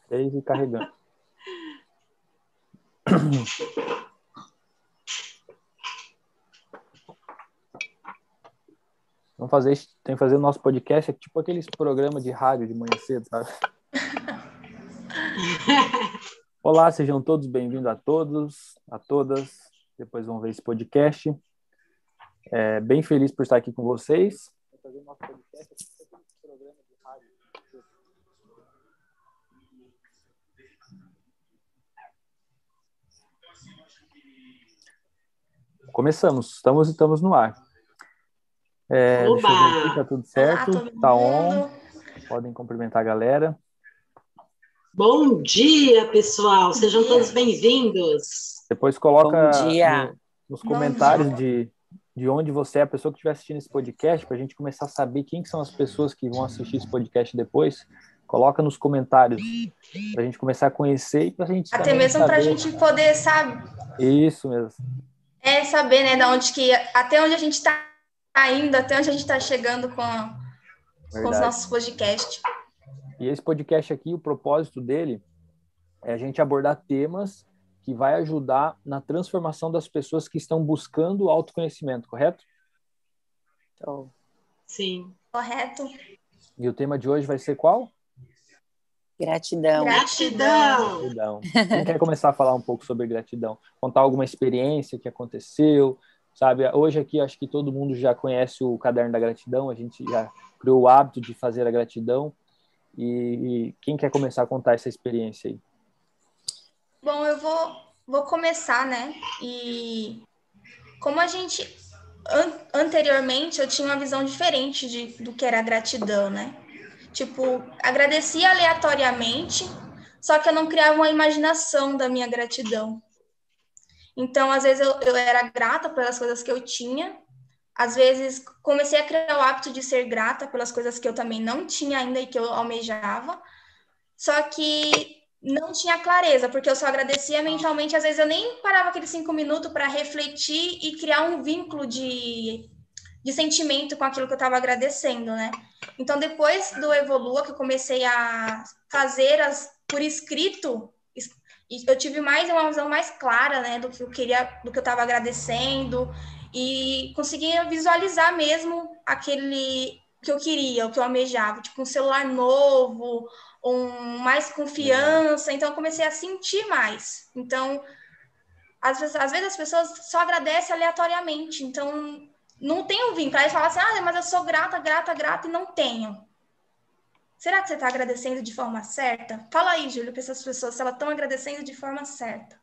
E carregando. Tem que fazer o nosso podcast, é tipo aqueles programas de rádio de manhã cedo, sabe? Olá, sejam todos bem-vindos a todos, a todas. Depois vão ver esse podcast. Bem feliz por estar aqui com vocês. Vou fazer o nosso podcast, é tipo aqueles programas de rádio. Começamos, estamos no ar. Deixa eu ver aqui, tá tudo certo? Olá, todo tá mundo. On. Podem cumprimentar a galera. Bom dia, pessoal. Sejam todos bem-vindos. Depois coloca nos Bom comentários dia. de onde você é, a pessoa que estiver assistindo esse podcast, para a gente começar a saber quem que são as pessoas que vão assistir esse podcast depois. Coloca nos comentários para a gente começar a conhecer e para a gente Até mesmo para a gente poder saber. Isso mesmo. Saber, né, até onde a gente está indo, até onde a gente está chegando com os nossos podcasts. E esse podcast aqui, o propósito dele é a gente abordar temas que vai ajudar na transformação das pessoas que estão buscando o autoconhecimento, correto? Sim. Correto. E o tema de hoje vai ser qual? Gratidão. Quem quer começar a falar um pouco sobre gratidão? Contar alguma experiência que aconteceu, sabe? Hoje aqui acho que todo mundo já conhece o Caderno da Gratidão, a gente já criou o hábito de fazer a gratidão. E quem quer começar a contar essa experiência aí? Bom, eu vou começar, né? E como a gente... Anteriormente, eu tinha uma visão diferente do que era gratidão, né? Tipo, agradecia aleatoriamente, só que eu não criava uma imaginação da minha gratidão. Então, às vezes, eu era grata pelas coisas que eu tinha. Às vezes, comecei a criar o hábito de ser grata pelas coisas que eu também não tinha ainda e que eu almejava. Só que não tinha clareza, porque eu só agradecia mentalmente. Às vezes, eu nem parava aqueles 5 minutos para refletir e criar um vínculo de sentimento com aquilo que eu estava agradecendo, né? Então, depois do Evolua, que eu comecei a fazer por escrito, eu tive uma visão mais clara, né, do que eu queria, do que eu estava agradecendo, e conseguia visualizar mesmo aquele que eu queria, o que eu almejava, tipo um celular novo, mais confiança. Então, eu comecei a sentir mais. Então, às vezes as pessoas só agradecem aleatoriamente. Então, não tem um vínculo. Aí eles falam assim, mas eu sou grata e não tenho. Será que você está agradecendo de forma certa? Fala aí, Júlio, para essas pessoas, se elas estão agradecendo de forma certa.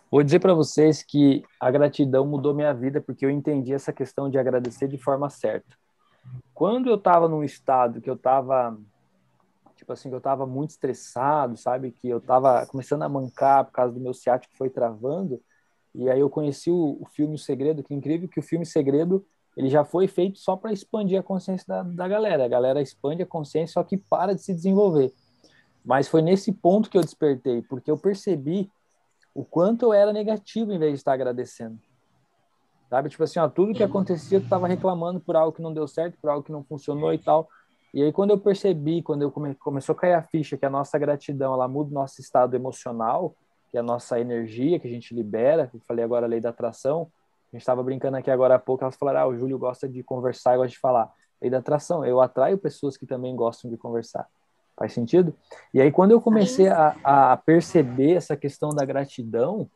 Vou dizer para vocês que a gratidão mudou minha vida, porque eu entendi essa questão de agradecer de forma certa. Quando eu estava num estado que eu estava, tipo assim, que eu estava muito estressado, sabe? Que eu estava começando a mancar por causa do meu ciático que foi travando, e aí eu conheci o filme O Segredo, que é incrível que o filme Segredo, ele já foi feito só para expandir a consciência da galera. A galera expande a consciência, só que para de se desenvolver. Mas foi nesse ponto que eu despertei, porque eu percebi o quanto eu era negativo em vez de estar agradecendo. Sabe? Tipo assim, tudo que acontecia, eu estava reclamando por algo que não deu certo, por algo que não funcionou e tal. E aí quando eu percebi, quando eu começou a cair a ficha que a nossa gratidão, ela muda o nosso estado emocional, que é a nossa energia que a gente libera, eu falei agora a lei da atração, a gente estava brincando aqui agora há pouco, elas falaram, o Júlio gosta de conversar, gosta de falar. Lei da atração, eu atraio pessoas que também gostam de conversar. Faz sentido? E aí quando eu comecei a perceber essa questão da gratidão,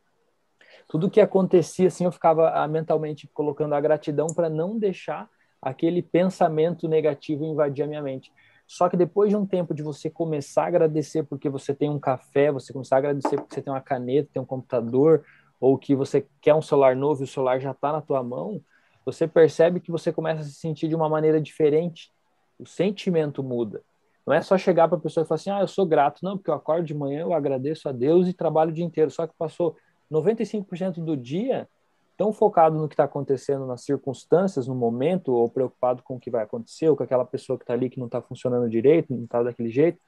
tudo que acontecia, assim, eu ficava mentalmente colocando a gratidão para não deixar aquele pensamento negativo invadir a minha mente. Só que depois de um tempo de você começar a agradecer porque você tem um café, você começar a agradecer porque você tem uma caneta, tem um computador, ou que você quer um celular novo e o celular já está na tua mão, você percebe que você começa a se sentir de uma maneira diferente. O sentimento muda. Não é só chegar para a pessoa e falar assim, eu sou grato. Não, porque eu acordo de manhã, eu agradeço a Deus e trabalho o dia inteiro. Só que passou 95% do dia tão focado no que está acontecendo nas circunstâncias, no momento, ou preocupado com o que vai acontecer, ou com aquela pessoa que está ali que não está funcionando direito, não está daquele jeito,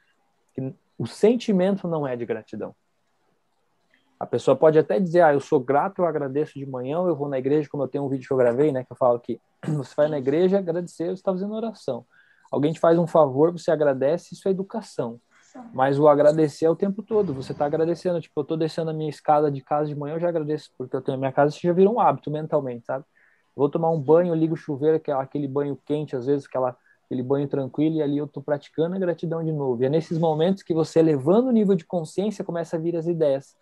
que o sentimento não é de gratidão. A pessoa pode até dizer, eu sou grato, eu agradeço de manhã, eu vou na igreja, como eu tenho um vídeo que eu gravei, né, que eu falo que você vai na igreja agradecer, você está fazendo oração. Alguém te faz um favor, você agradece, isso é educação. Mas o agradecer é o tempo todo. Você está agradecendo. Tipo, eu estou descendo a minha escada de casa de manhã, eu já agradeço, porque eu tenho a minha casa, isso já vira um hábito mentalmente, sabe? Vou tomar um banho, eu ligo o chuveiro, que é aquele banho quente, às vezes, aquele banho tranquilo, e ali eu estou praticando a gratidão de novo. E é nesses momentos que você, elevando o nível de consciência, começa a vir as ideias.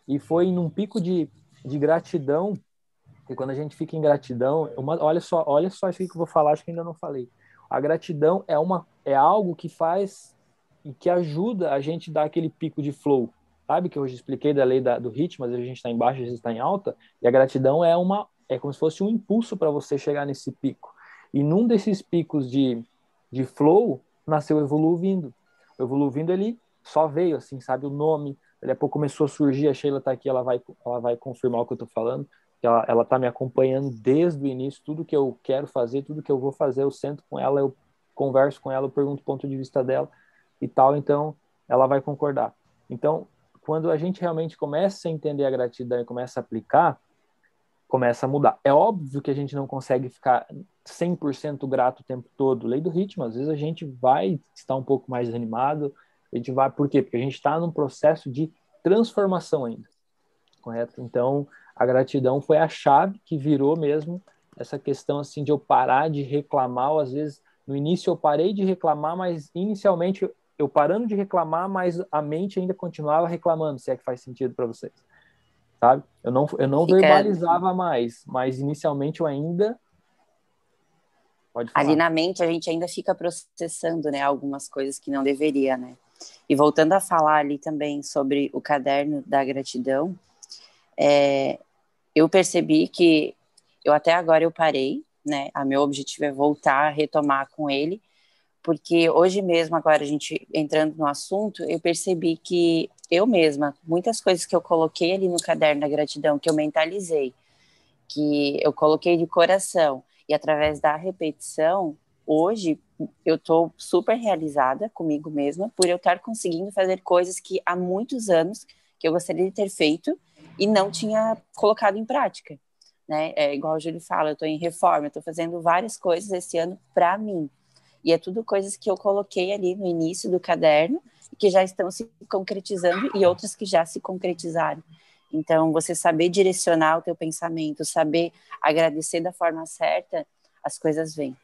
E foi num pico de gratidão, e quando a gente fica em gratidão, olha só isso que eu vou falar, acho que ainda não falei. A gratidão é algo que faz e que ajuda a gente a dar aquele pico de flow. Sabe que eu já expliquei da lei do ritmo, às vezes a gente está embaixo, às vezes está em alta, e a gratidão é como se fosse um impulso para você chegar nesse pico. E num desses picos de flow, nasceu o Evoluindo. O Evoluindo, ele só veio, assim, sabe, o nome, daqui a pouco começou a surgir, a Sheila está aqui, ela vai confirmar o que eu estou falando, ela está me acompanhando desde o início, tudo que eu quero fazer, tudo que eu vou fazer, eu sento com ela, eu converso com ela, eu pergunto o ponto de vista dela e tal, então ela vai concordar. Então, quando a gente realmente começa a entender a gratidão e começa a aplicar, começa a mudar. É óbvio que a gente não consegue ficar 100% grato o tempo todo. Lei do ritmo, às vezes a gente vai estar um pouco mais desanimado, a gente vai, por quê? Porque a gente está num processo de transformação ainda, correto? Então, a gratidão foi a chave que virou mesmo essa questão assim de eu parar de reclamar, ou às vezes no início eu parei de reclamar, mas inicialmente eu parando de reclamar, mas a mente ainda continuava reclamando, se é que faz sentido para vocês, sabe? Eu não verbalizava mais, mas inicialmente eu ainda... Pode falar. Ali na mente a gente ainda fica processando, né, algumas coisas que não deveria, né? E voltando a falar ali também sobre o caderno da gratidão, eu percebi que até agora eu parei, né? Meu objetivo é voltar a retomar com ele, porque hoje mesmo, agora a gente entrando no assunto, eu percebi que eu mesma, muitas coisas que eu coloquei ali no caderno da gratidão, que eu mentalizei, que eu coloquei de coração, e através da repetição, hoje eu estou super realizada comigo mesma por eu estar conseguindo fazer coisas que há muitos anos que eu gostaria de ter feito e não tinha colocado em prática, né? É igual o Júlio fala, eu estou em reforma, eu estou fazendo várias coisas esse ano para mim. E é tudo coisas que eu coloquei ali no início do caderno e que já estão se concretizando e outras que já se concretizaram. Então, você saber direcionar o teu pensamento, saber agradecer da forma certa, as coisas vêm.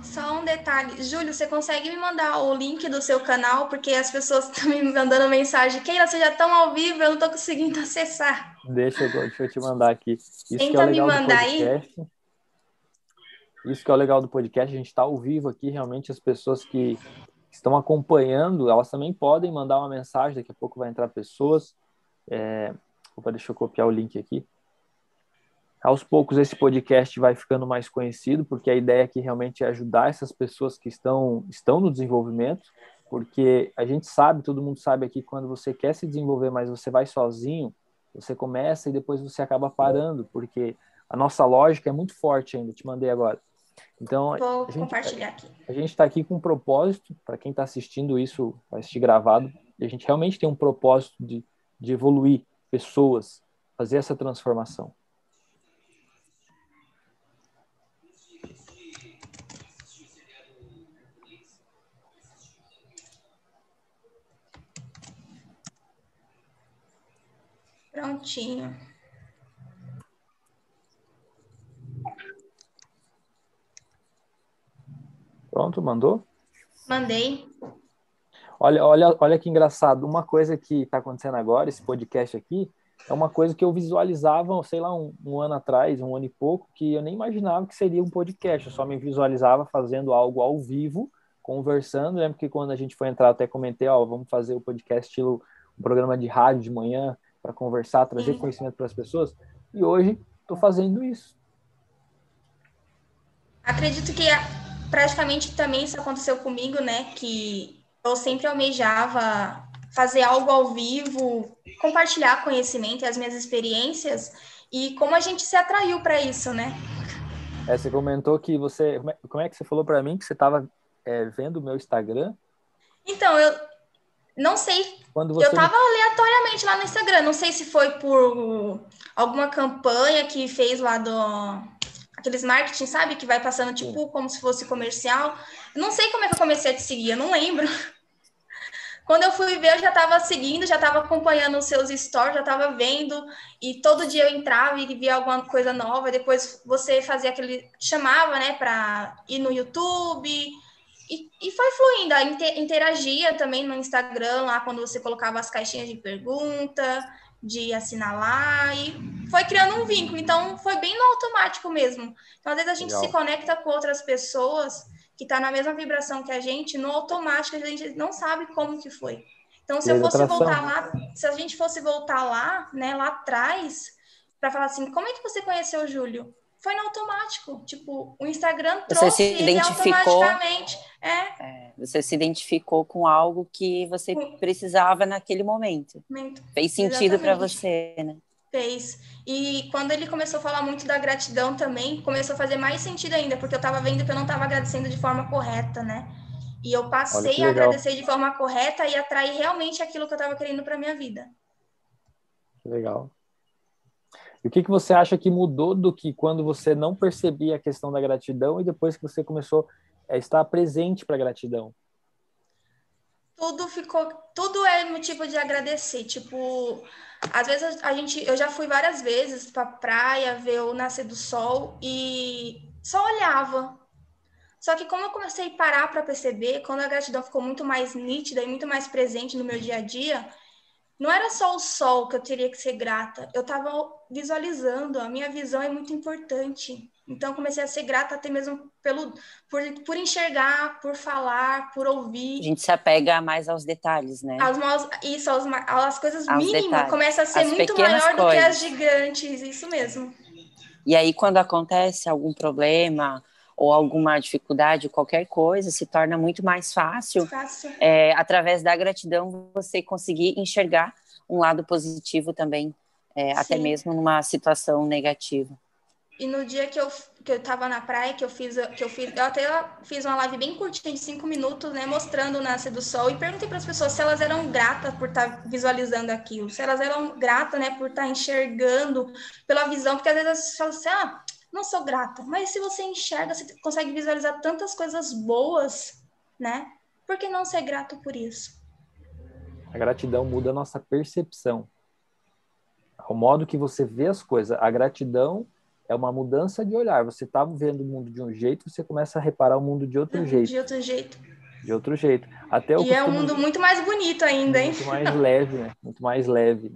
Só um detalhe. Júlio, você consegue me mandar o link do seu canal? Porque as pessoas estão me mandando mensagem. Keila, vocês já estão ao vivo, eu não estou conseguindo acessar. Deixa eu te mandar aqui. Isso Tenta que é o me legal do mandar podcast. aí. Isso que é o legal do podcast, a gente está ao vivo aqui, realmente as pessoas que estão acompanhando, elas também podem mandar uma mensagem, daqui a pouco vai entrar pessoas. Opa, deixa eu copiar o link aqui. Aos poucos esse podcast vai ficando mais conhecido, porque a ideia aqui realmente é ajudar essas pessoas que estão no desenvolvimento, porque a gente sabe, todo mundo sabe aqui, quando você quer se desenvolver, mas você vai sozinho, você começa e depois você acaba parando, porque a nossa lógica é muito forte ainda, te mandei agora. Então, Vou compartilhar aqui. A gente está aqui com um propósito, para quem está assistindo isso, vai assistir gravado, e a gente realmente tem um propósito de evoluir pessoas, fazer essa transformação. Prontinho. Pronto, mandou? Mandei. Olha que engraçado. Uma coisa que está acontecendo agora, esse podcast aqui, é uma coisa que eu visualizava, sei lá, um ano atrás, um ano e pouco, que eu nem imaginava que seria um podcast. Eu só me visualizava fazendo algo ao vivo, conversando. Lembro que quando a gente foi entrar, até comentei, vamos fazer o podcast estilo um programa de rádio de manhã, para conversar, trazer conhecimento para as pessoas. E hoje estou fazendo isso. Acredito que praticamente também isso aconteceu comigo, né? Que eu sempre almejava fazer algo ao vivo, compartilhar conhecimento e as minhas experiências, e como a gente se atraiu para isso, né? Você comentou que você... Como é que você falou para mim que você estava vendo o meu Instagram? Então, eu não sei. Eu estava aleatoriamente lá no Instagram. Não sei se foi por alguma campanha que fez lá aqueles marketing, sabe? Que vai passando, tipo, como se fosse comercial. Eu não sei como é que eu comecei a te seguir, eu não lembro. Quando eu fui ver, eu já estava seguindo, já estava acompanhando os seus stories, já estava vendo, e todo dia eu entrava e via alguma coisa nova, depois você fazia aquele, chamava, né, para ir no YouTube, e foi fluindo, interagia também no Instagram, lá quando você colocava as caixinhas de pergunta, de assinalar, e foi criando um vínculo, então foi bem no automático mesmo. Então, às vezes a gente se conecta com outras pessoas que está na mesma vibração que a gente, no automático a gente não sabe como que foi. Então, se eu fosse voltar lá, se a gente fosse voltar lá, né, lá atrás, para falar assim, como é que você conheceu o Júlio? Foi no automático, tipo, o Instagram trouxe ele automaticamente. Você se identificou com algo que você precisava naquele momento. Fez sentido para você, né? Fez. E quando ele começou a falar muito da gratidão também, começou a fazer mais sentido ainda, porque eu estava vendo que eu não estava agradecendo de forma correta, né? E eu passei a agradecer de forma correta e atrair realmente aquilo que eu estava querendo para minha vida. Que legal. E o que você acha que mudou do que quando você não percebia a questão da gratidão e depois que você começou a estar presente para a gratidão? Tudo é motivo de agradecer, tipo, às vezes eu já fui várias vezes pra praia ver o nascer do sol e só olhava. Só que como eu comecei a parar para perceber, quando a gratidão ficou muito mais nítida e muito mais presente no meu dia a dia, não era só o sol que eu teria que ser grata, eu estava visualizando, a minha visão é muito importante. Então, comecei a ser grata até mesmo por enxergar, por falar, por ouvir. A gente se apega mais aos detalhes, né? As coisas mínimas começam a ser muito maior do que as gigantes, isso mesmo. E aí, quando acontece algum problema ou alguma dificuldade, qualquer coisa, se torna muito mais fácil. Através da gratidão, você conseguir enxergar um lado positivo também, até mesmo numa situação negativa. E no dia que eu estava na praia, eu até fiz uma live bem curtinha, de 5 minutos, né, mostrando o nascer do sol, e perguntei para as pessoas se elas eram gratas por estar visualizando aquilo, se elas eram gratas, né, por estar enxergando pela visão, porque às vezes as pessoas falam assim, não sou grata, mas se você enxerga, você consegue visualizar tantas coisas boas, né, por que não ser grato por isso? A gratidão muda a nossa percepção, o modo que você vê as coisas. A gratidão é uma mudança de olhar. Você estava vendo o mundo de um jeito, você começa a reparar o mundo de outro jeito. De outro jeito. E é um mundo muito mais bonito ainda, hein? Muito mais leve, né? Muito mais leve.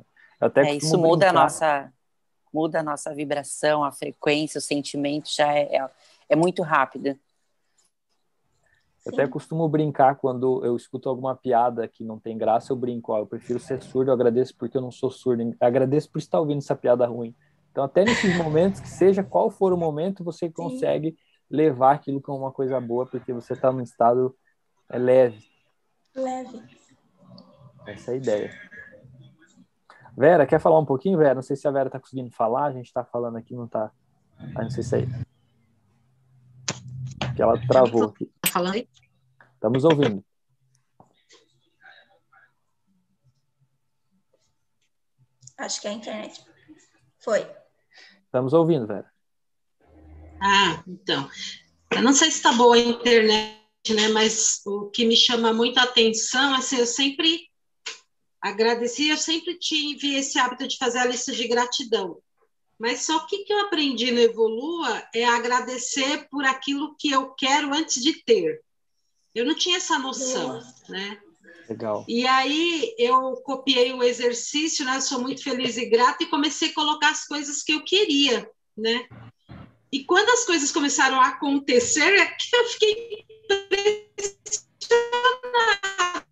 Isso muda a nossa vibração, a frequência, o sentimento já é muito rápido. Eu até costumo brincar quando eu escuto alguma piada que não tem graça, eu brinco, eu prefiro ser surdo, eu agradeço porque eu não sou surdo, eu agradeço por estar ouvindo essa piada ruim. Então, até nesses momentos, que seja qual for o momento, você consegue levar aquilo como uma coisa boa, porque você está num estado leve. Essa é a ideia. Vera, quer falar um pouquinho, Vera? Não sei se a Vera está conseguindo falar, a gente está falando aqui, não está. Não sei se é isso. Que ela travou aqui. Falando aí? Estamos ouvindo. Acho que é a internet. Foi. Estamos ouvindo, Vera. Então. Eu não sei se está boa a internet, né? Mas o que me chama muito a atenção, assim, eu sempre agradeci, eu sempre tive esse hábito de fazer a lista de gratidão. Mas só que eu aprendi no Evolua é agradecer por aquilo que eu quero antes de ter. Eu não tinha essa noção, né? Legal. E aí eu copiei o exercício, né? Eu sou muito feliz e grata e comecei a colocar as coisas que eu queria, né? E quando as coisas começaram a acontecer, é que eu fiquei impressionada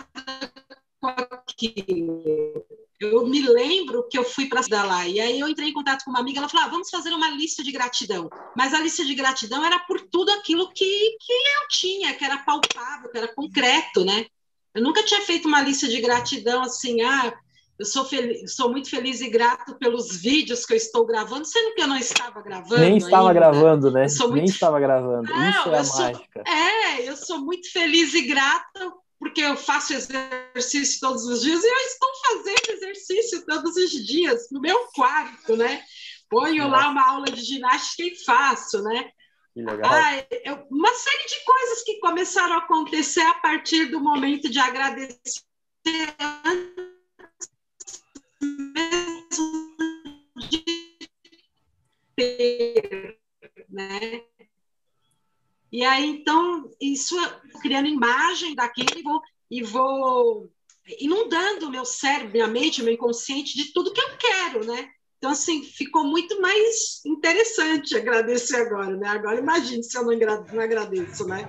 com aquilo. Eu me lembro que eu fui para lá, e aí eu entrei em contato com uma amiga, ela falou, vamos fazer uma lista de gratidão. Mas a lista de gratidão era por tudo aquilo que eu tinha, que era palpável, que era concreto, né? Eu nunca tinha feito uma lista de gratidão assim, eu sou muito feliz e grato pelos vídeos que eu estou gravando, sendo que eu não estava gravando. Nem estava ainda. gravando, né? Nem estava gravando. Isso é a mágica. Eu sou muito feliz e grata porque eu faço exercício todos os dias, e eu estou fazendo exercício todos os dias, no meu quarto, né? Ponho lá uma aula de ginástica e faço, né? Que legal. Uma série de coisas que começaram a acontecer a partir do momento de agradecer mesmo de ter, né? E aí, então, isso criando imagem daquilo e vou inundando o meu cérebro, minha mente, meu inconsciente de tudo que eu quero, né? Então, assim, ficou muito mais interessante agradecer agora, né? Agora, imagine se eu não agradeço, né?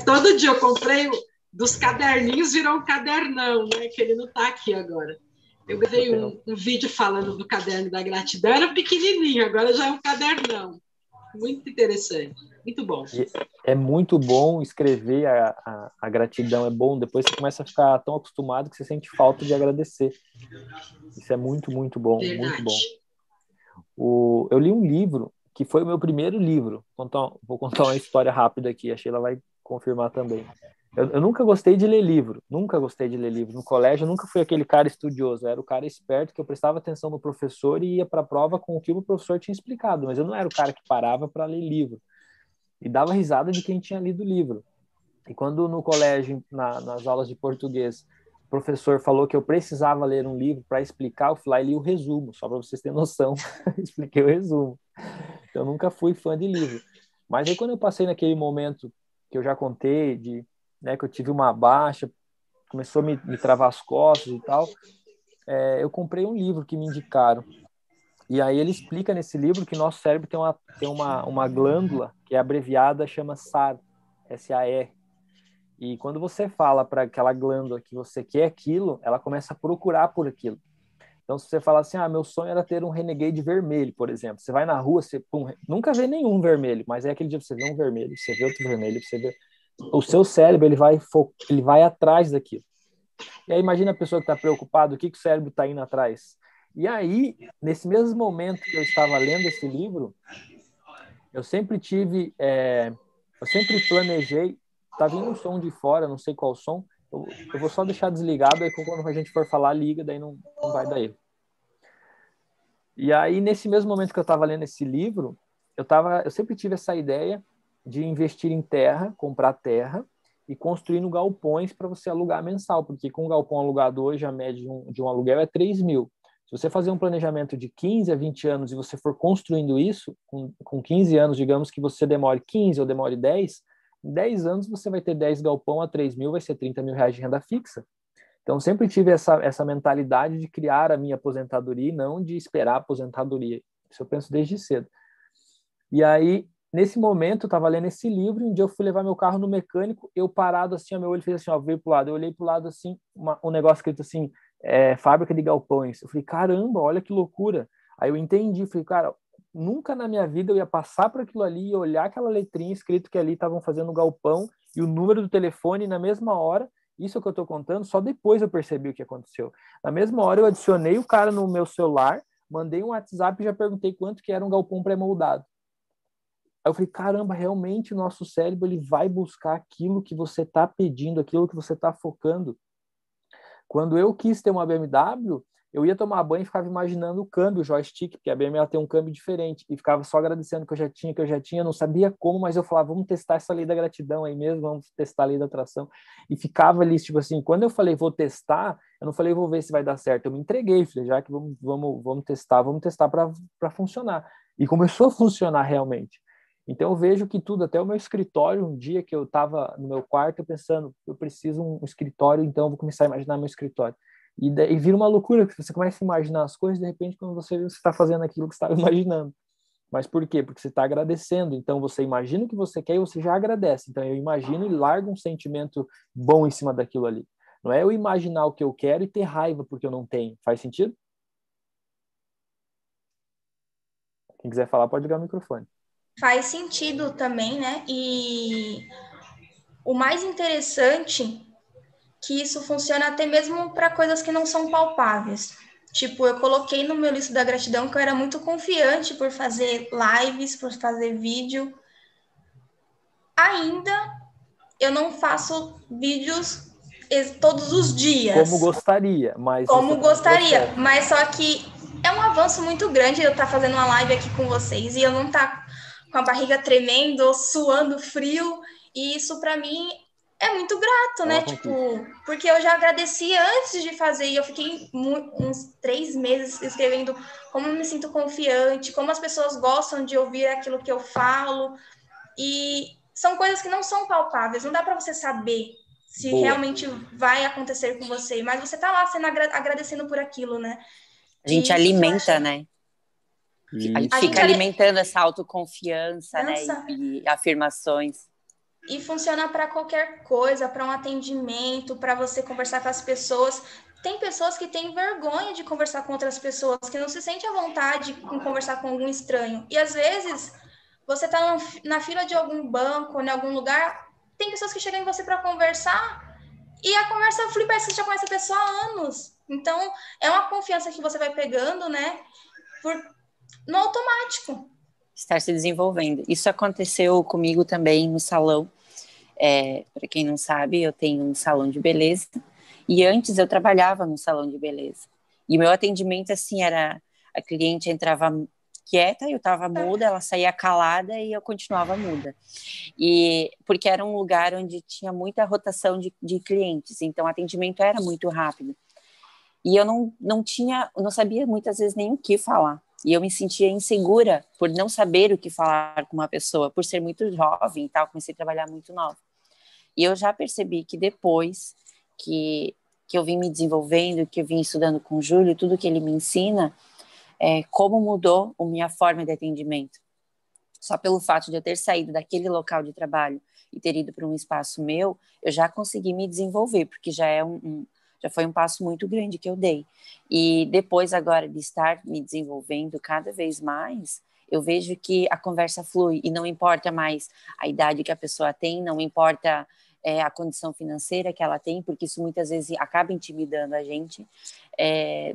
Todo dia eu comprei dos caderninhos, virou um cadernão, né? Que ele não está aqui agora. Eu gravei um vídeo falando do caderno da gratidão, era pequenininho, agora já é um cadernão. Muito interessante, muito bom. É muito bom escrever a gratidão, é bom. Depois você começa a ficar tão acostumado que você sente falta de agradecer. Isso é muito, muito bom. Verdade. Muito bom. Eu li um livro, que foi o meu primeiro livro. Vou contar uma história rápida aqui, a Sheila vai confirmar também. Eu nunca gostei de ler livro, nunca gostei de ler livro. No colégio, eu nunca fui aquele cara estudioso, eu era o cara esperto que eu prestava atenção no professor e ia para a prova com o que o professor tinha explicado, mas eu não era o cara que parava para ler livro. E dava risada de quem tinha lido o livro. E quando no colégio, nas aulas de português, o professor falou que eu precisava ler um livro para explicar, eu fui lá e li o resumo, só para vocês terem noção, expliquei o resumo. Então, eu nunca fui fã de livro. Mas aí, quando eu passei naquele momento que eu já contei, que eu tive uma baixa, começou a me travar as costas e tal, eu comprei um livro que me indicaram. E aí ele explica nesse livro que nosso cérebro tem uma glândula que é abreviada, chama SAR, S-A-R. E quando você fala para aquela glândula que você quer aquilo, ela começa a procurar por aquilo. Então, se você fala assim, meu sonho era ter um Renegade vermelho, por exemplo. Você vai na rua, nunca vê nenhum vermelho, mas é aquele dia que você vê um vermelho, você vê outro vermelho, você vê... O seu cérebro, ele vai atrás daquilo. E aí, imagina a pessoa que está preocupada, o que o cérebro está indo atrás? E aí, nesse mesmo momento que eu estava lendo esse livro, eu sempre planejei, tá vindo um som de fora, não sei qual som, eu vou só deixar desligado, aí quando a gente for falar, liga, daí não vai dar erro. E aí, nesse mesmo momento que eu estava lendo esse livro, eu sempre tive essa ideia de investir em terra, comprar terra e construindo galpões para você alugar mensal, porque com um galpão alugado hoje, a média de um aluguel é 3 mil. Se você fazer um planejamento de 15 a 20 anos e você for construindo isso, com 15 anos, digamos que você demore 15 ou demore 10, em 10 anos você vai ter 10 galpão a 3 mil, vai ser 30 mil reais de renda fixa. Então, sempre tive essa mentalidade de criar a minha aposentadoria e não de esperar a aposentadoria. Isso eu penso desde cedo. E aí, nesse momento, eu estava lendo esse livro, e um dia eu fui levar meu carro no mecânico, eu parado assim, meu olho fez assim, veio pro lado. Eu olhei pro lado assim, um negócio escrito assim, fábrica de galpões. Eu falei, caramba, olha que loucura. Aí eu entendi, falei, cara, nunca na minha vida eu ia passar por aquilo ali e olhar aquela letrinha escrito que ali estavam fazendo um galpão e o número do telefone na mesma hora. Isso que eu estou contando, só depois eu percebi o que aconteceu. Na mesma hora eu adicionei o cara no meu celular, mandei um WhatsApp e já perguntei quanto que era um galpão pré-moldado. Aí eu falei, caramba, realmente o nosso cérebro ele vai buscar aquilo que você está pedindo, aquilo que você está focando. Quando eu quis ter uma BMW, eu ia tomar banho e ficava imaginando o câmbio, o joystick, porque a BMW tem um câmbio diferente, e ficava só agradecendo que eu já tinha, não sabia como, mas eu falava, vamos testar essa lei da gratidão aí mesmo, vamos testar a lei da atração, e ficava ali, tipo assim, quando eu falei, vou testar, eu não falei, vou ver se vai dar certo, eu me entreguei, falei, já que vamos testar para funcionar, e começou a funcionar realmente. Então eu vejo que tudo, até o meu escritório, um dia que eu estava no meu quarto, eu pensando, eu preciso um escritório, então eu vou começar a imaginar meu escritório. E vira uma loucura, que você começa a imaginar as coisas, de repente, quando você está fazendo aquilo que você estava imaginando. Mas por quê? Porque você está agradecendo. Então, você imagina o que você quer e você já agradece. Então, eu imagino e largo um sentimento bom em cima daquilo ali. Não é eu imaginar o que eu quero e ter raiva porque eu não tenho. Faz sentido? Quem quiser falar, pode ligar o microfone. Faz sentido também, né? E o mais interessante que isso funciona até mesmo para coisas que não são palpáveis. Tipo, eu coloquei no meu lista da gratidão que eu era muito confiante por fazer lives, por fazer vídeo. Ainda eu não faço vídeos todos os dias. Como gostaria, mas... Como gostaria, mas só que é um avanço muito grande eu estar fazendo uma live aqui com vocês e eu não estar com a barriga tremendo, ou suando frio, e isso para mim é muito grato, né? Tipo, porque eu já agradeci antes de fazer e eu fiquei uns 3 meses escrevendo como eu me sinto confiante, como as pessoas gostam de ouvir aquilo que eu falo, e são coisas que não são palpáveis, não dá para você saber se realmente vai acontecer com você, mas você tá lá sendo agradecendo por aquilo, né? A gente alimenta, né? A gente fica alimentando essa autoconfiança, né? E afirmações. E funciona para qualquer coisa, para um atendimento, para você conversar com as pessoas. Tem pessoas que têm vergonha de conversar com outras pessoas, que não se sente à vontade em conversar com algum estranho. E às vezes você está na fila de algum banco, em algum lugar, tem pessoas que chegam em você para conversar e a conversa flui, parece que você já conhece a pessoa há anos. Então, é uma confiança que você vai pegando, né? No automático. Estar se desenvolvendo. Isso aconteceu comigo também no salão. Para quem não sabe, eu tenho um salão de beleza. E antes eu trabalhava no salão de beleza. E meu atendimento, assim, era... A cliente entrava quieta, eu estava muda, ela saía calada e eu continuava muda. E porque era um lugar onde tinha muita rotação de clientes, então o atendimento era muito rápido. E eu não sabia muitas vezes nem o que falar. E eu me sentia insegura por não saber o que falar com uma pessoa, por ser muito jovem e tal, comecei a trabalhar muito nova. E eu já percebi que depois que eu vim me desenvolvendo, que eu vim estudando com o Júlio, tudo que ele me ensina, como mudou a minha forma de atendimento. Só pelo fato de eu ter saído daquele local de trabalho e ter ido para um espaço meu, eu já consegui me desenvolver, porque já foi um passo muito grande que eu dei. E depois agora de estar me desenvolvendo cada vez mais, eu vejo que a conversa flui e não importa mais a idade que a pessoa tem, não importa a condição financeira que ela tem, porque isso muitas vezes acaba intimidando a gente,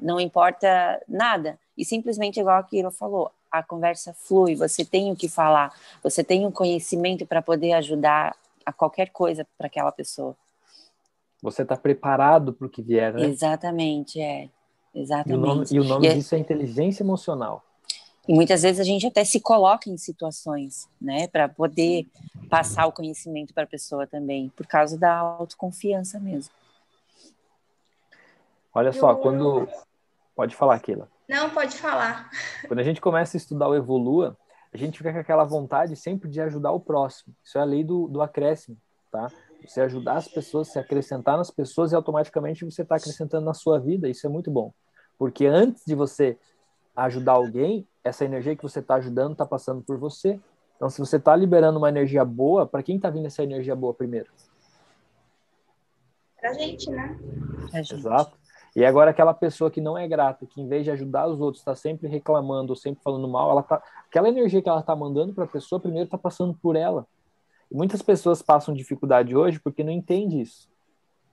não importa nada. E simplesmente, igual a Kiro falou, a conversa flui, você tem o que falar, você tem um conhecimento para poder ajudar a qualquer coisa para aquela pessoa. Você está preparado para o que vier, né? Exatamente, exatamente. E o nome disso é inteligência emocional. E muitas vezes a gente até se coloca em situações, né, para poder passar o conhecimento para a pessoa também, por causa da autoconfiança mesmo. Olha só, quando... Pode falar, Keila. Não, pode falar. Quando a gente começa a estudar o Evolua, a gente fica com aquela vontade sempre de ajudar o próximo. Isso é a lei do acréscimo, tá? Você ajudar as pessoas, se acrescentar nas pessoas e automaticamente você está acrescentando na sua vida. Isso é muito bom. Porque antes de você ajudar alguém, essa energia que você está ajudando está passando por você. Então, se você está liberando uma energia boa, para quem está vindo essa energia boa primeiro? Pra gente, né? Exato. E agora aquela pessoa que não é grata, que em vez de ajudar os outros, está sempre reclamando, sempre falando mal, aquela energia que ela está mandando para a pessoa, primeiro está passando por ela. E muitas pessoas passam dificuldade hoje porque não entende isso.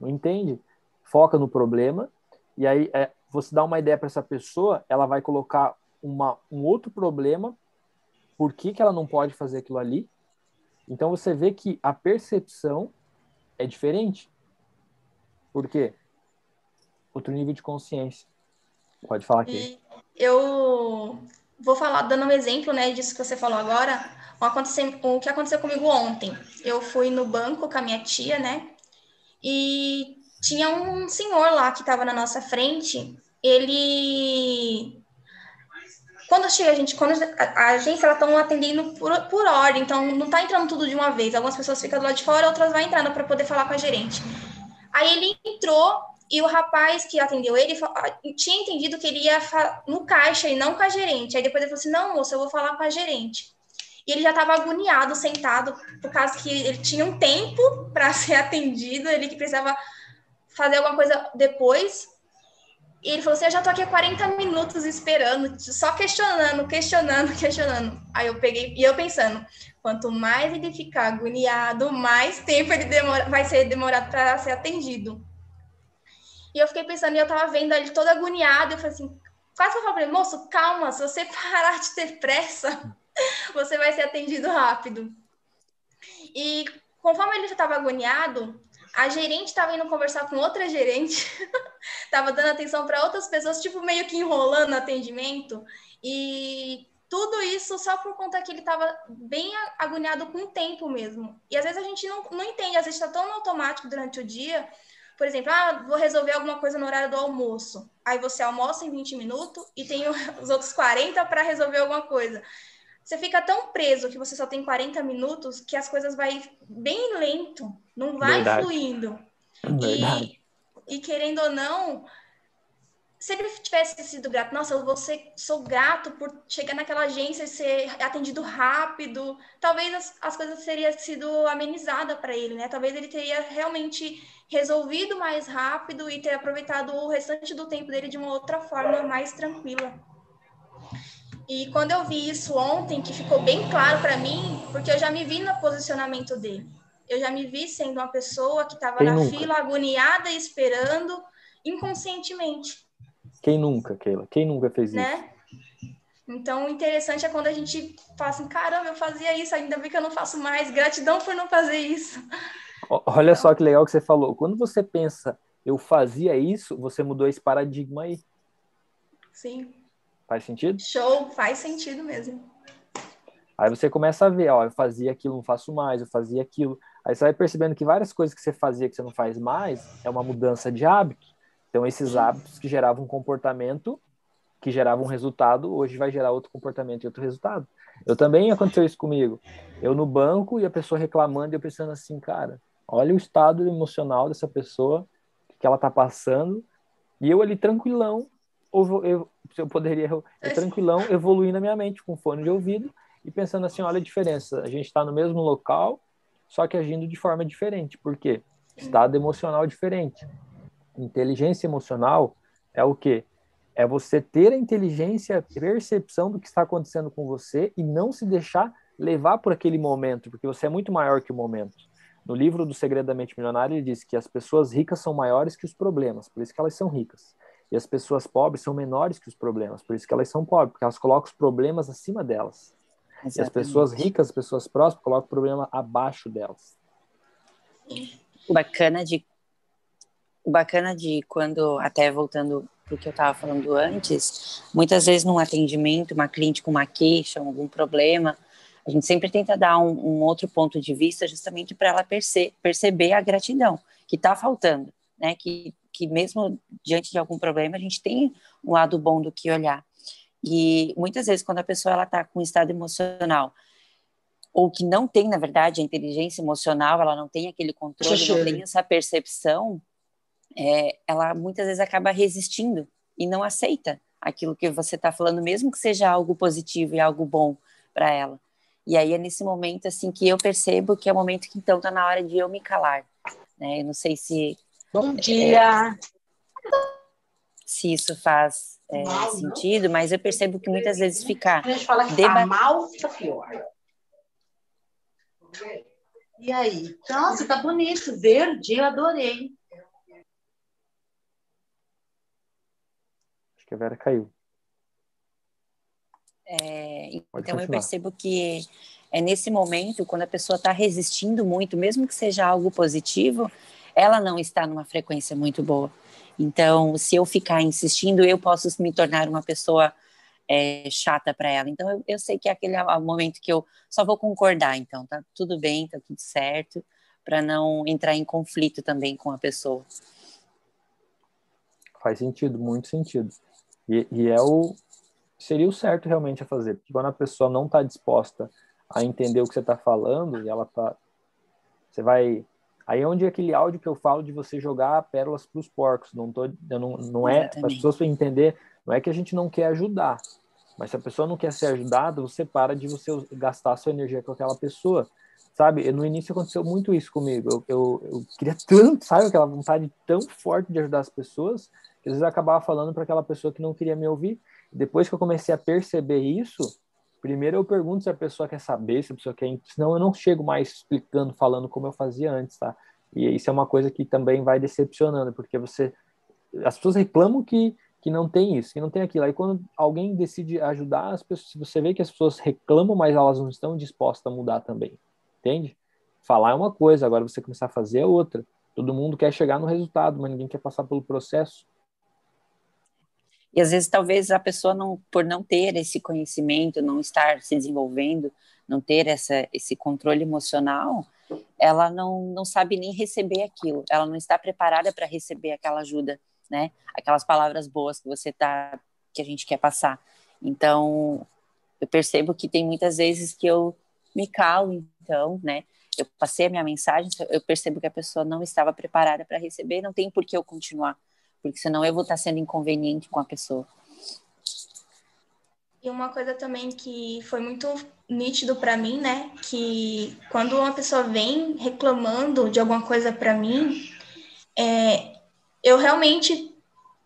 Não entende. Foca no problema, e aí você dá uma ideia para essa pessoa, ela vai colocar um outro problema, por que ela não pode fazer aquilo ali. Então você vê que a percepção é diferente. Por quê? Outro nível de consciência. Pode falar aqui. Eu vou falar, dando um exemplo, né, disso que você falou agora, o que aconteceu comigo ontem. Eu fui no banco com a minha tia, né, e tinha um senhor lá que estava na nossa frente. Ele... Quando a agência, elas estão atendendo por ordem, então não está entrando tudo de uma vez. Algumas pessoas ficam do lado de fora, outras vão entrando para poder falar com a gerente. Aí ele entrou e o rapaz que atendeu ele tinha entendido que ele ia no caixa e não com a gerente. Aí depois ele falou assim, não, moça, eu vou falar com a gerente. E ele já estava agoniado, sentado, por causa que ele tinha um tempo para ser atendido, ele que precisava fazer alguma coisa depois. E ele falou assim, eu já tô aqui há 40 minutos esperando, só questionando. Aí eu peguei, e eu pensando, quanto mais ele ficar agoniado, mais tempo ele vai ser demorado para ser atendido. E eu fiquei pensando, e eu tava vendo ele todo agoniado, eu falei assim, quase que eu falei, moço, calma, se você parar de ter pressa, você vai ser atendido rápido. E conforme ele já estava agoniado, a gerente estava indo conversar com outra gerente, Tava dando atenção para outras pessoas, tipo, meio que enrolando o atendimento. E tudo isso só por conta que ele estava bem agoniado com o tempo mesmo. E às vezes a gente não entende, às vezes está tão automático durante o dia. Por exemplo, vou resolver alguma coisa no horário do almoço. Aí você almoça em 20 minutos e tem os outros 40 para resolver alguma coisa. Você fica tão preso que você só tem 40 minutos que as coisas vai bem lento, não vai Verdade. fluindo. Verdade. E querendo ou não, sempre tivesse sido grato. Nossa, sou grato por chegar naquela agência e ser atendido rápido. Talvez as coisas teriam sido amenizadas para ele, né? Talvez ele teria realmente resolvido mais rápido e ter aproveitado o restante do tempo dele de uma outra forma mais tranquila. E quando eu vi isso ontem, que ficou bem claro para mim, porque eu já me vi no posicionamento dele. Eu já me vi sendo uma pessoa que estava na fila, agoniada e esperando inconscientemente. Quem nunca, Keila? Quem nunca fez isso? Né? Então, o interessante é quando a gente fala assim, caramba, eu fazia isso, ainda bem que eu não faço mais. Gratidão por não fazer isso. Olha então, só que legal que você falou. Quando você pensa, eu fazia isso, você mudou esse paradigma aí. Sim. Faz sentido? Show, faz sentido mesmo. Aí você começa a ver, ó, eu fazia aquilo, não faço mais, eu fazia aquilo. Aí você vai percebendo que várias coisas que você fazia que você não faz mais é uma mudança de hábito. Então, esses hábitos que geravam um comportamento, que geravam um resultado, hoje vai gerar outro comportamento e outro resultado. Eu também aconteceu isso comigo. Eu no banco e a pessoa reclamando e eu pensando assim, cara, olha o estado emocional dessa pessoa, que ela tá passando, e eu ali tranquilão, eu poderia, eu tranquilão, evoluindo a minha mente com fone de ouvido e pensando assim, olha a diferença, a gente está no mesmo local, só que agindo de forma diferente. Por quê? Estado emocional diferente. Inteligência emocional é o quê? É você ter a inteligência, a percepção do que está acontecendo com você e não se deixar levar por aquele momento, porque você é muito maior que o momento. No livro do Segredo da Mente Milionária, ele diz que as pessoas ricas são maiores que os problemas, por isso que elas são ricas. E as pessoas pobres são menores que os problemas, por isso que elas são pobres, porque elas colocam os problemas acima delas. Exatamente. E as pessoas ricas, as pessoas prósperas, colocam o problema abaixo delas. O bacana de quando, até voltando para o que eu estava falando antes, muitas vezes num atendimento, uma cliente com uma queixa, algum problema, a gente sempre tenta dar um outro ponto de vista justamente para ela perceber a gratidão que está faltando, né? Que mesmo diante de algum problema, a gente tem um lado bom do que olhar. E muitas vezes, quando a pessoa está com um estado emocional, ou que não tem, na verdade, a inteligência emocional, ela não tem aquele controle, não tem essa percepção, ela muitas vezes acaba resistindo e não aceita aquilo que você está falando, mesmo que seja algo positivo e algo bom para ela. E aí é nesse momento assim que eu percebo que é o momento que então está na hora de eu me calar. Né? Eu não sei se... Bom dia! Se isso faz sentido, mas eu percebo que muitas vezes ficar... A gente fala que tá mal, tá pior. E aí? Nossa, tá bonito, verde, eu adorei. Acho que a Vera caiu. Então eu percebo que é nesse momento, quando a pessoa está resistindo muito, mesmo que seja algo positivo, ela não está numa frequência muito boa. Então, se eu ficar insistindo, eu posso me tornar uma pessoa chata para ela. Então, eu sei que é aquele momento que eu só vou concordar. Então, tá tudo bem, tá tudo certo, para não entrar em conflito também com a pessoa. Faz sentido, muito sentido. E seria o certo realmente a fazer, porque quando a pessoa não está disposta a entender o que você está falando, e ela tá... Você vai... Aí é onde é aquele áudio que eu falo de você jogar pérolas para os porcos. Não é para as pessoas entender, não é que a gente não quer ajudar, mas se a pessoa não quer ser ajudada, você para de você gastar a sua energia com aquela pessoa, sabe? No início aconteceu muito isso comigo. Eu queria tanto, sabe? Aquela vontade tão forte de ajudar as pessoas, que às vezes eu acabava falando para aquela pessoa que não queria me ouvir. Depois que eu comecei a perceber isso, primeiro eu pergunto se a pessoa quer saber, se a pessoa quer... Senão eu não chego mais explicando, falando como eu fazia antes, tá? E isso é uma coisa que também vai decepcionando, porque as pessoas reclamam que não tem isso, que não tem aquilo. Aí quando alguém decide ajudar as pessoas, se você vê que as pessoas reclamam, mas elas não estão dispostas a mudar também, entende? Falar é uma coisa, agora você começar a fazer é outra. Todo mundo quer chegar no resultado, mas ninguém quer passar pelo processo. E às vezes talvez a pessoa não, por não ter esse conhecimento, não estar se desenvolvendo, não ter esse controle emocional, ela não sabe nem receber aquilo, ela não está preparada para receber aquela ajuda, né? Aquelas palavras boas que a gente quer passar. Então, eu percebo que tem muitas vezes que eu me calo, então, né? Eu passei a minha mensagem, eu percebo que a pessoa não estava preparada para receber, não tem por que eu continuar, porque senão eu vou estar sendo inconveniente com a pessoa. E uma coisa também que foi muito nítido para mim, né, que quando uma pessoa vem reclamando de alguma coisa para mim, eu realmente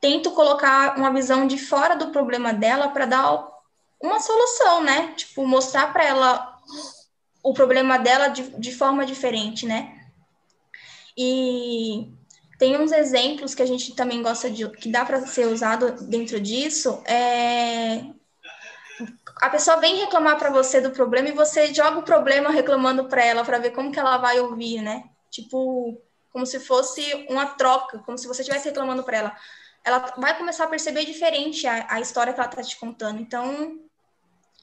tento colocar uma visão de fora do problema dela para dar uma solução, né? Tipo, mostrar para ela o problema dela de forma diferente, né? E tem uns exemplos que a gente também gosta que dá para ser usado dentro disso, a pessoa vem reclamar para você do problema e você joga o problema reclamando para ela para ver como que ela vai ouvir, né? Tipo, como se fosse uma troca, como se você estivesse reclamando para ela. Ela vai começar a perceber diferente a história que ela está te contando. Então,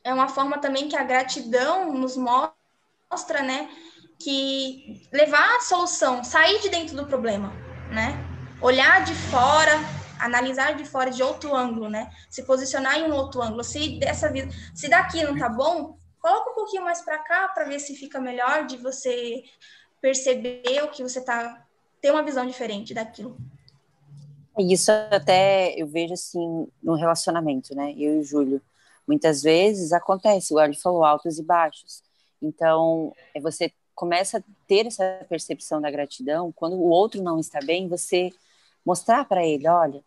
é uma forma também que a gratidão nos mostra, né? Que levar a solução, sair de dentro do problema, né? Olhar de fora, analisar de fora de outro ângulo, né? Se posicionar em um outro ângulo. Se daqui não tá bom, coloca um pouquinho mais para cá para ver se fica melhor de você perceber o que você ter uma visão diferente daquilo. Isso até eu vejo assim no relacionamento, né? Eu e o Júlio. Muitas vezes acontece, o Arthur falou, altos e baixos. Então, você começa a ter essa percepção da gratidão quando o outro não está bem, você mostrar para ele, olha,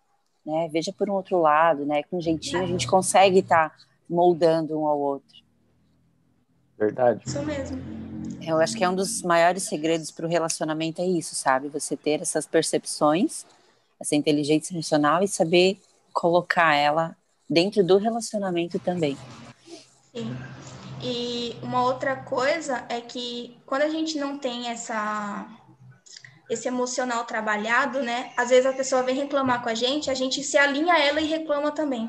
né, veja por um outro lado, né? Com jeitinho a gente consegue estar moldando um ao outro. Verdade. Isso mesmo. Eu acho que é um dos maiores segredos para o relacionamento é isso, sabe? Você ter essas percepções, essa inteligência emocional e saber colocar ela dentro do relacionamento também. Sim. E uma outra coisa é que quando a gente não tem esse emocional trabalhado, né? Às vezes a pessoa vem reclamar com a gente se alinha a ela e reclama também.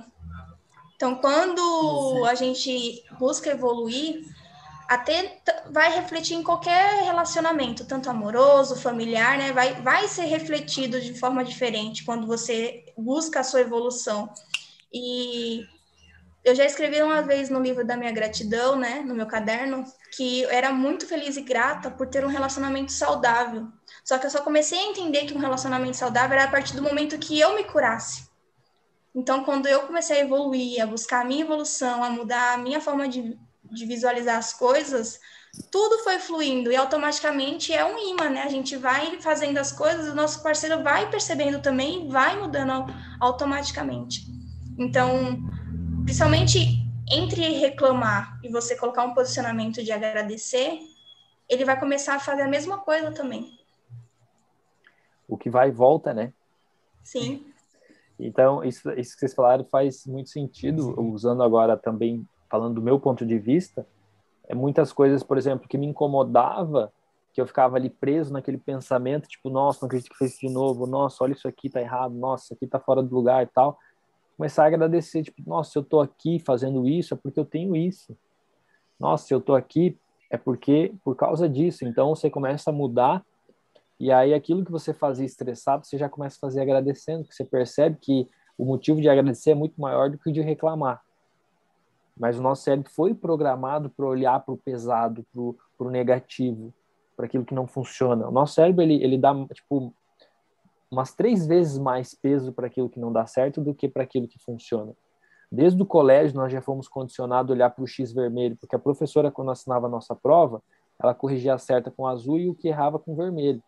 Então, quando a gente busca evoluir, até vai refletir em qualquer relacionamento, tanto amoroso, familiar, né? Vai ser refletido de forma diferente quando você busca a sua evolução. E eu já escrevi uma vez no livro da minha gratidão, né, no meu caderno, que eu era muito feliz e grata por ter um relacionamento saudável. Só que eu só comecei a entender que um relacionamento saudável era a partir do momento que eu me curasse. Então, quando eu comecei a evoluir, a buscar a minha evolução, a mudar a minha forma de visualizar as coisas, tudo foi fluindo e automaticamente é um imã, né? A gente vai fazendo as coisas, o nosso parceiro vai percebendo também e vai mudando automaticamente. Então, principalmente entre reclamar e você colocar um posicionamento de agradecer, ele vai começar a fazer a mesma coisa também. O que vai e volta, né? Sim. Então, isso que vocês falaram faz muito sentido, usando agora também, falando do meu ponto de vista, muitas coisas, por exemplo, que me incomodava, que eu ficava ali preso naquele pensamento, tipo, nossa, não acredito que fez isso de novo, nossa, olha isso aqui, tá errado, nossa, isso aqui tá fora do lugar e tal. Começar a agradecer, tipo, nossa, se eu tô aqui fazendo isso, é porque eu tenho isso. Nossa, se eu tô aqui, é porque, por causa disso. Então, você começa a mudar, e aí aquilo que você fazia estressado, você já começa a fazer agradecendo, porque você percebe que o motivo de agradecer é muito maior do que o de reclamar. Mas o nosso cérebro foi programado para olhar para o pesado, para o negativo, para aquilo que não funciona. O nosso cérebro, ele dá, tipo, umas 3 vezes mais peso para aquilo que não dá certo do que para aquilo que funciona. Desde o colégio, nós já fomos condicionados a olhar para o X vermelho, porque a professora, quando assinava a nossa prova, ela corrigia a certa com azul e o que errava com vermelho.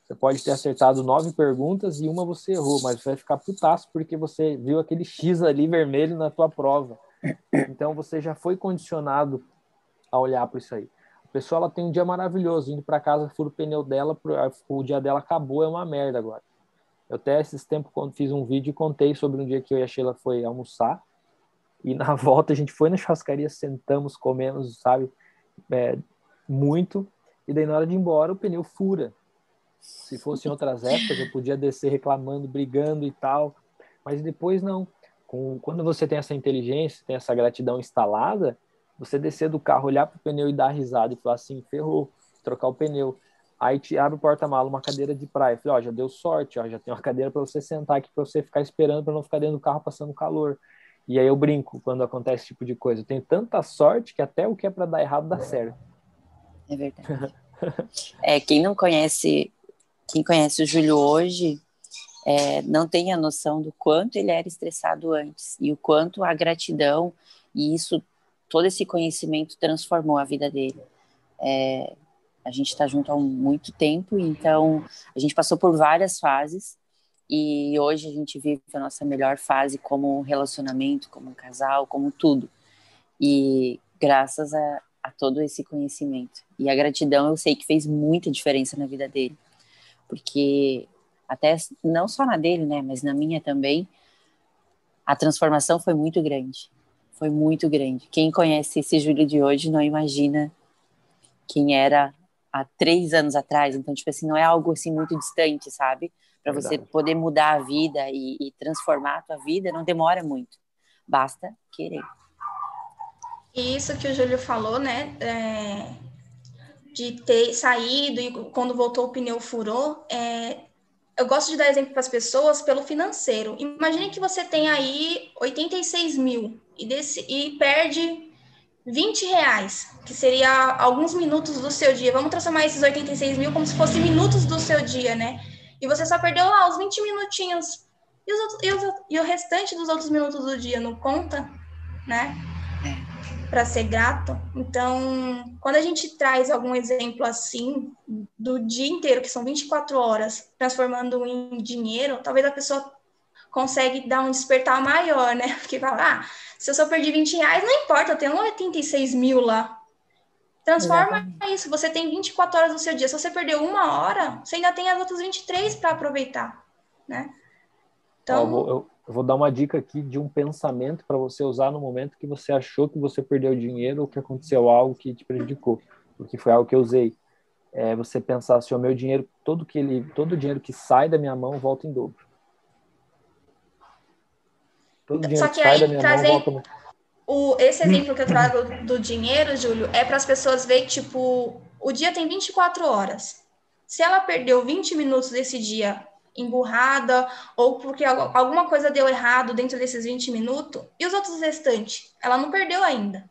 Você pode ter acertado 9 perguntas e uma você errou, mas você vai ficar putaço porque você viu aquele X ali vermelho na tua prova. Então, você já foi condicionado a olhar para isso aí. A pessoa, ela tem um dia maravilhoso, indo para casa, fura o pneu dela, o dia dela acabou, é uma merda agora. Eu até esses tempos, quando fiz um vídeo, contei sobre um dia que eu e a Sheila foi almoçar, e na volta a gente foi na churrascaria, sentamos, comemos, sabe, muito, e daí na hora de ir embora o pneu fura. Se fosse em outras épocas, eu podia descer reclamando, brigando e tal, mas depois não. quando você tem essa inteligência, tem essa gratidão instalada, você descer do carro, olhar pro pneu e dar risada e falar assim, ferrou, trocar o pneu. Aí te abre o porta-mala, uma cadeira de praia. Falei, ó, já deu sorte, ó, já tem uma cadeira para você sentar aqui, para você ficar esperando, para não ficar dentro do carro passando calor. E aí eu brinco quando acontece esse tipo de coisa. Eu tenho tanta sorte que até o que é para dar errado dá certo. É verdade. Quem conhece o Júlio hoje, não tem a noção do quanto ele era estressado antes e o quanto a gratidão e todo esse conhecimento transformou a vida dele. A gente está junto há muito tempo, então a gente passou por várias fases e hoje a gente vive a nossa melhor fase como relacionamento, como um casal, como tudo. E graças a todo esse conhecimento. E a gratidão eu sei que fez muita diferença na vida dele, porque até não só na dele, né, mas na minha também, a transformação foi muito grande. Foi muito grande. Quem conhece esse Júlio de hoje não imagina quem era há 3 anos atrás. Então, tipo assim, não é algo assim muito distante, sabe? Para você poder mudar a vida e transformar a tua vida, não demora muito. Basta querer. E isso que o Júlio falou, né? De ter saído e quando voltou o pneu furou. Eu gosto de dar exemplo para as pessoas pelo financeiro. Imagine que você tem aí 86 mil e perde 20 reais, que seria alguns minutos do seu dia. Vamos transformar esses 86 mil como se fossem minutos do seu dia, né? E você só perdeu lá os 20 minutinhos. E o restante dos outros minutos do dia não conta, né? Para ser grato. Então, quando a gente traz algum exemplo assim, do dia inteiro, que são 24 horas, transformando em dinheiro, talvez a pessoa consegue dar um despertar maior, né? Porque fala, se eu só perdi 20 reais, não importa, eu tenho 86 mil lá. Transforma isso, você tem 24 horas do seu dia. Se você perdeu 1 hora, você ainda tem as outras 23 para aproveitar, né? Então... Eu vou dar uma dica aqui de um pensamento para você usar no momento que você achou que você perdeu dinheiro ou que aconteceu algo que te prejudicou, porque foi algo que eu usei. Você pensar assim, o meu dinheiro, todo dinheiro que sai da minha mão volta em dobro. Todo dinheiro que sai da minha mão volta... Esse exemplo que eu trago do dinheiro, Júlio, é para as pessoas verem, tipo, o dia tem 24 horas. Se ela perdeu 20 minutos desse dia emburrada, ou porque alguma coisa deu errado dentro desses 20 minutos, e os outros restantes? Ela não perdeu ainda.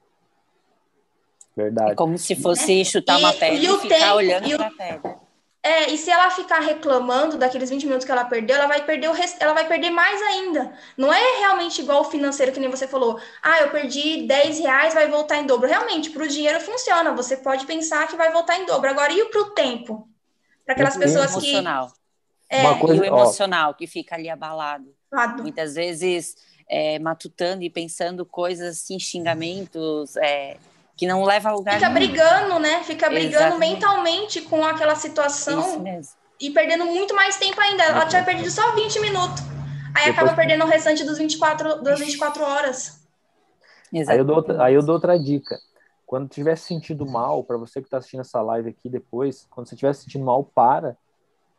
Verdade. É como se fosse chutar uma pedra e ficar olhando para a pedra. E se ela ficar reclamando daqueles 20 minutos que ela perdeu, ela vai perder mais ainda. Não é realmente igual o financeiro, que nem você falou. Eu perdi 10 reais, vai voltar em dobro. Realmente, para o dinheiro funciona. Você pode pensar que vai voltar em dobro. Agora, e para o tempo? Para aquelas pessoas emocional. E o emocional, que fica ali abalado. Muitas vezes matutando e pensando coisas assim, xingamentos... que não leva a lugar Fica nenhum. brigando, né? Fica brigando Exatamente. mentalmente com aquela situação. Isso mesmo. E perdendo muito mais tempo ainda. Ela tinha perdido só 20 minutos. Aí acaba perdendo o restante das 24 horas. Aí eu dou outra dica. Quando estiver se sentindo mal, para você que está assistindo essa live aqui depois, quando você estiver se sentindo mal, para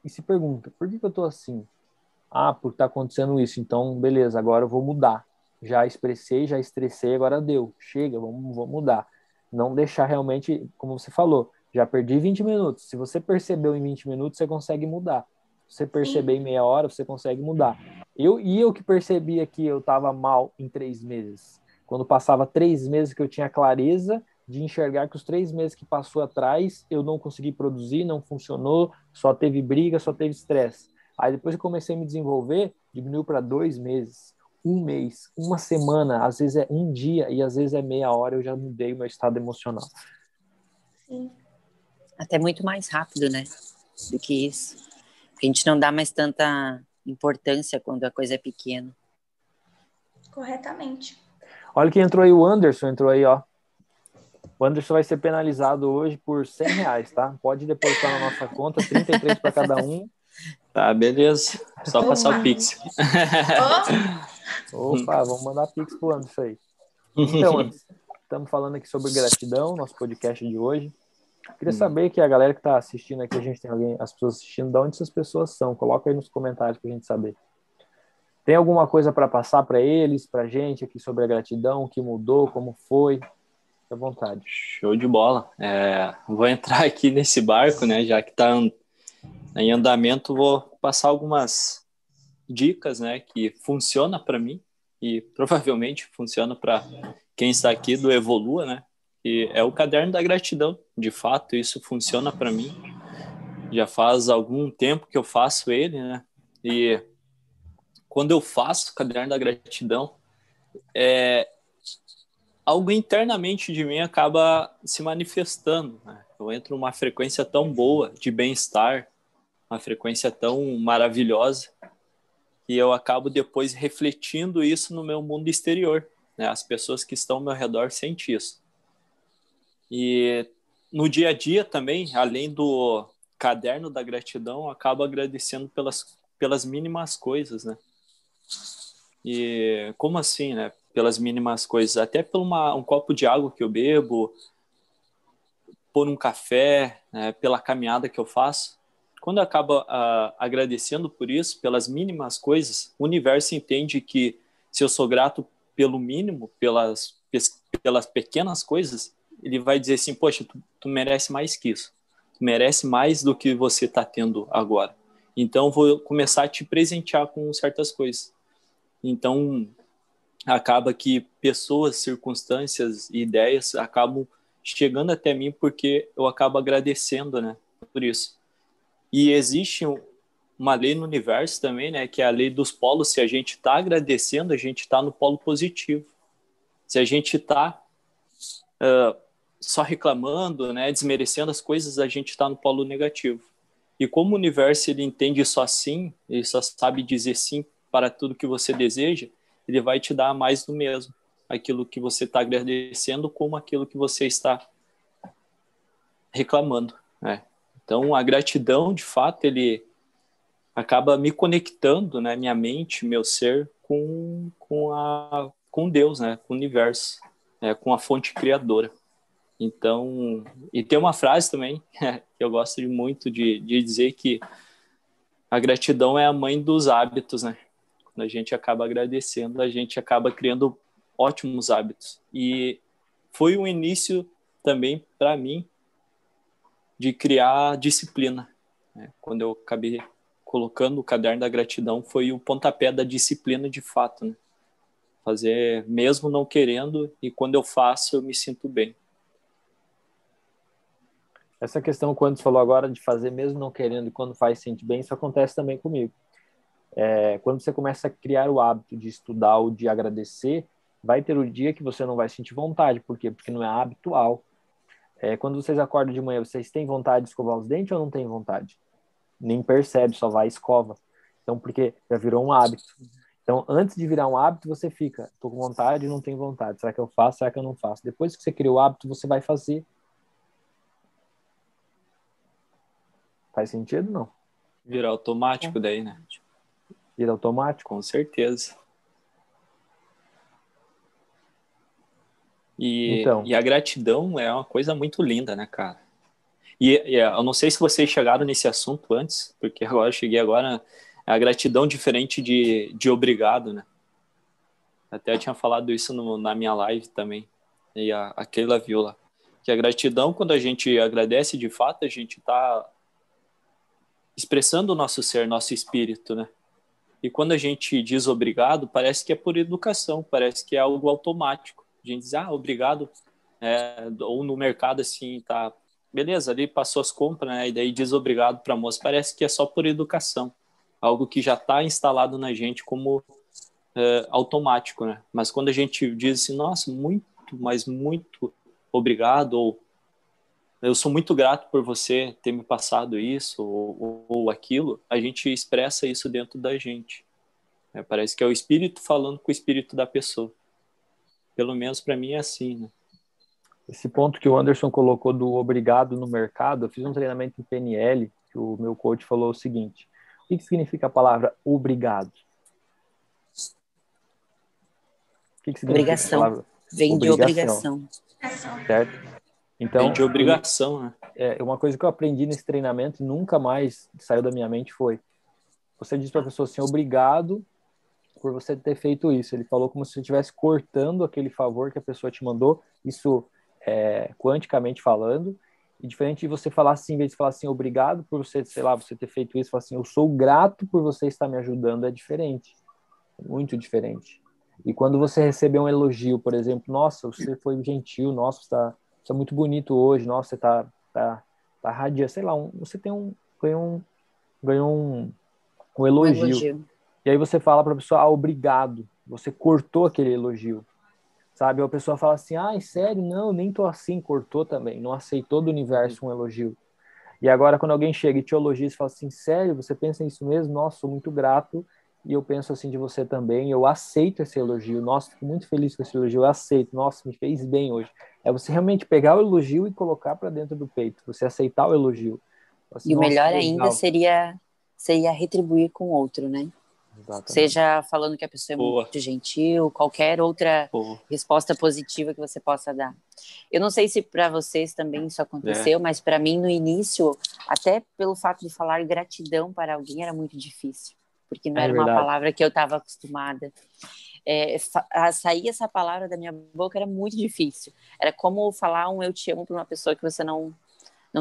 e se pergunta, por que eu estou assim? Porque está acontecendo isso. Então, beleza, agora eu vou mudar. Já expressei, já estressei, agora deu. Chega, vamos mudar. Não deixar realmente, como você falou, já perdi 20 minutos. Se você percebeu em 20 minutos, você consegue mudar. Se você perceber em meia hora, você consegue mudar. Eu que percebia que eu estava mal em 3 meses. Quando passava 3 meses que eu tinha clareza de enxergar que os 3 meses que passou atrás, eu não consegui produzir, não funcionou, só teve briga, só teve estresse. Aí depois que eu comecei a me desenvolver, diminuiu para 2 meses. 1 mês, 1 semana, às vezes é 1 dia e às vezes é meia hora, eu já mudei o meu estado emocional. Sim. Até muito mais rápido, né? Do que isso. Porque a gente não dá mais tanta importância quando a coisa é pequena. Corretamente. Olha quem entrou aí, o Anderson entrou aí, ó. O Anderson vai ser penalizado hoje por R$100, tá? Pode depositar na nossa conta, 33 para cada um. Tá, beleza. Só passar o Pix. Opa, vamos mandar Pix pro Anderson aí. Então, Anderson, estamos falando aqui sobre gratidão, nosso podcast de hoje. Queria saber que a galera que está assistindo aqui, a gente tem as pessoas assistindo, de onde essas pessoas são? Coloca aí nos comentários pra gente saber. Tem alguma coisa para passar para eles, para a gente aqui sobre a gratidão, o que mudou, como foi? Fique à vontade. Show de bola. Vou entrar aqui nesse barco, né? Já que está em andamento, vou passar algumas dicas, né? Que funciona para mim e provavelmente funciona para quem está aqui do Evolua, né? E é o caderno da gratidão. De fato, isso funciona para mim. Já faz algum tempo que eu faço ele, né? E quando eu faço o caderno da gratidão, algo internamente de mim acaba se manifestando, né? Eu entro numa frequência tão boa de bem-estar, uma frequência tão maravilhosa, que eu acabo depois refletindo isso no meu mundo exterior, né? As pessoas que estão ao meu redor sentem isso. E no dia a dia também, além do caderno da gratidão, eu acabo agradecendo pelas mínimas coisas, né? E como assim, né? Pelas mínimas coisas, até por um copo de água que eu bebo, por um café, né? Pela caminhada que eu faço. Quando eu acabo agradecendo por isso, pelas mínimas coisas, o universo entende que se eu sou grato pelo mínimo, pelas pequenas coisas, ele vai dizer assim, poxa, tu merece mais que isso. Tu merece mais do que você está tendo agora. Então, vou começar a te presentear com certas coisas. Então, acaba que pessoas, circunstâncias e ideias acabam chegando até mim porque eu acabo agradecendo, né, por isso. E existe uma lei no universo também, né, que é a lei dos polos. Se a gente está agradecendo, a gente está no polo positivo. Se a gente está só reclamando, né, desmerecendo as coisas, a gente está no polo negativo. E como o universo ele entende só sim, ele só sabe dizer sim para tudo que você deseja, ele vai te dar mais do mesmo. Aquilo que você está agradecendo como aquilo que você está reclamando, né? Então, a gratidão, de fato, ele acaba me conectando, né, minha mente, meu ser, com Deus, né, com o universo, né, com a fonte criadora. Então, e tem uma frase também que eu gosto muito de dizer que a gratidão é a mãe dos hábitos, né? Quando a gente acaba agradecendo, a gente acaba criando ótimos hábitos. E foi um início também para mim de criar disciplina, né? Quando eu acabei colocando o caderno da gratidão, foi o pontapé da disciplina de fato, né? Fazer mesmo não querendo, e quando eu faço, eu me sinto bem. Essa questão, quando você falou agora de fazer mesmo não querendo e quando faz sente bem, isso acontece também comigo. Quando você começa a criar o hábito de estudar ou de agradecer, vai ter o dia que você não vai sentir vontade. Por quê? Porque não é habitual. Quando vocês acordam de manhã, vocês têm vontade de escovar os dentes ou não têm vontade? Nem percebe, só vai e escova. Então, porque já virou um hábito. Então, antes de virar um hábito, você fica, tô com vontade, não tenho vontade. Será que eu faço? Será que eu não faço? Depois que você cria o hábito, você vai fazer. Faz sentido? Não. Virar automático daí, né? Vira automático? Com certeza. E a gratidão é uma coisa muito linda, né, cara? E eu não sei se vocês chegaram nesse assunto antes, porque agora eu cheguei agora, a gratidão diferente de obrigado, né? Até eu tinha falado isso na minha live também, e a Keila viu lá. Que a gratidão, quando a gente agradece, de fato, a gente está expressando o nosso ser, nosso espírito, né? E quando a gente diz obrigado, parece que é por educação, parece que é algo automático. A gente diz, obrigado, ou no mercado, assim, tá, beleza, ali passou as compras, né, e daí diz obrigado para a moça, parece que é só por educação, algo que já está instalado na gente como automático, né? Mas quando a gente diz assim, nossa, muito, mas muito obrigado, ou eu sou muito grato por você ter me passado isso ou aquilo, a gente expressa isso dentro da gente. Parece que é o espírito falando com o espírito da pessoa. Pelo menos para mim é assim, né? Esse ponto que o Anderson colocou do obrigado no mercado, eu fiz um treinamento em PNL, que o meu coach falou o seguinte: o que significa a palavra obrigado? O que significa obrigação. a palavra Vem de obrigação. Certo? Então, vem de obrigação, né? Uma coisa que eu aprendi nesse treinamento e nunca mais saiu da minha mente foi: você diz para a pessoa assim, obrigado por você ter feito isso. Ele falou como se você estivesse cortando aquele favor que a pessoa te mandou, isso quanticamente falando, e diferente de você falar assim, em vez de falar assim, obrigado por você, sei lá, você ter feito isso, falar assim, eu sou grato por você estar me ajudando, é diferente, muito diferente. E quando você receber um elogio, por exemplo, nossa, você foi gentil, nossa, você é muito bonito hoje, nossa, você tá radiante, sei lá, você ganhou um Um elogio. elogio. E aí você fala para a pessoa, obrigado, você cortou aquele elogio, sabe? Ou a pessoa fala assim, sério, não, nem tô assim, cortou também, não aceitou do universo um elogio. E agora quando alguém chega e te elogia e fala assim, sério, você pensa nisso mesmo? Nossa, sou muito grato e eu penso assim de você também, eu aceito esse elogio, nossa, fico muito feliz com esse elogio, eu aceito, nossa, me fez bem hoje. É você realmente pegar o elogio e colocar para dentro do peito, você aceitar o elogio. Assim, E o nossa, melhor que ainda legal. seria retribuir com o outro, né? Exatamente. Seja falando que a pessoa é Boa, muito gentil, qualquer outra boa. resposta positiva que você possa dar. Eu não sei se para vocês também isso aconteceu, mas para mim no início, até pelo fato de falar gratidão para alguém era muito difícil, porque não É era uma verdade. palavra que eu estava acostumada. Sair essa palavra da minha boca era muito difícil. Era como falar um eu te amo para uma pessoa que você não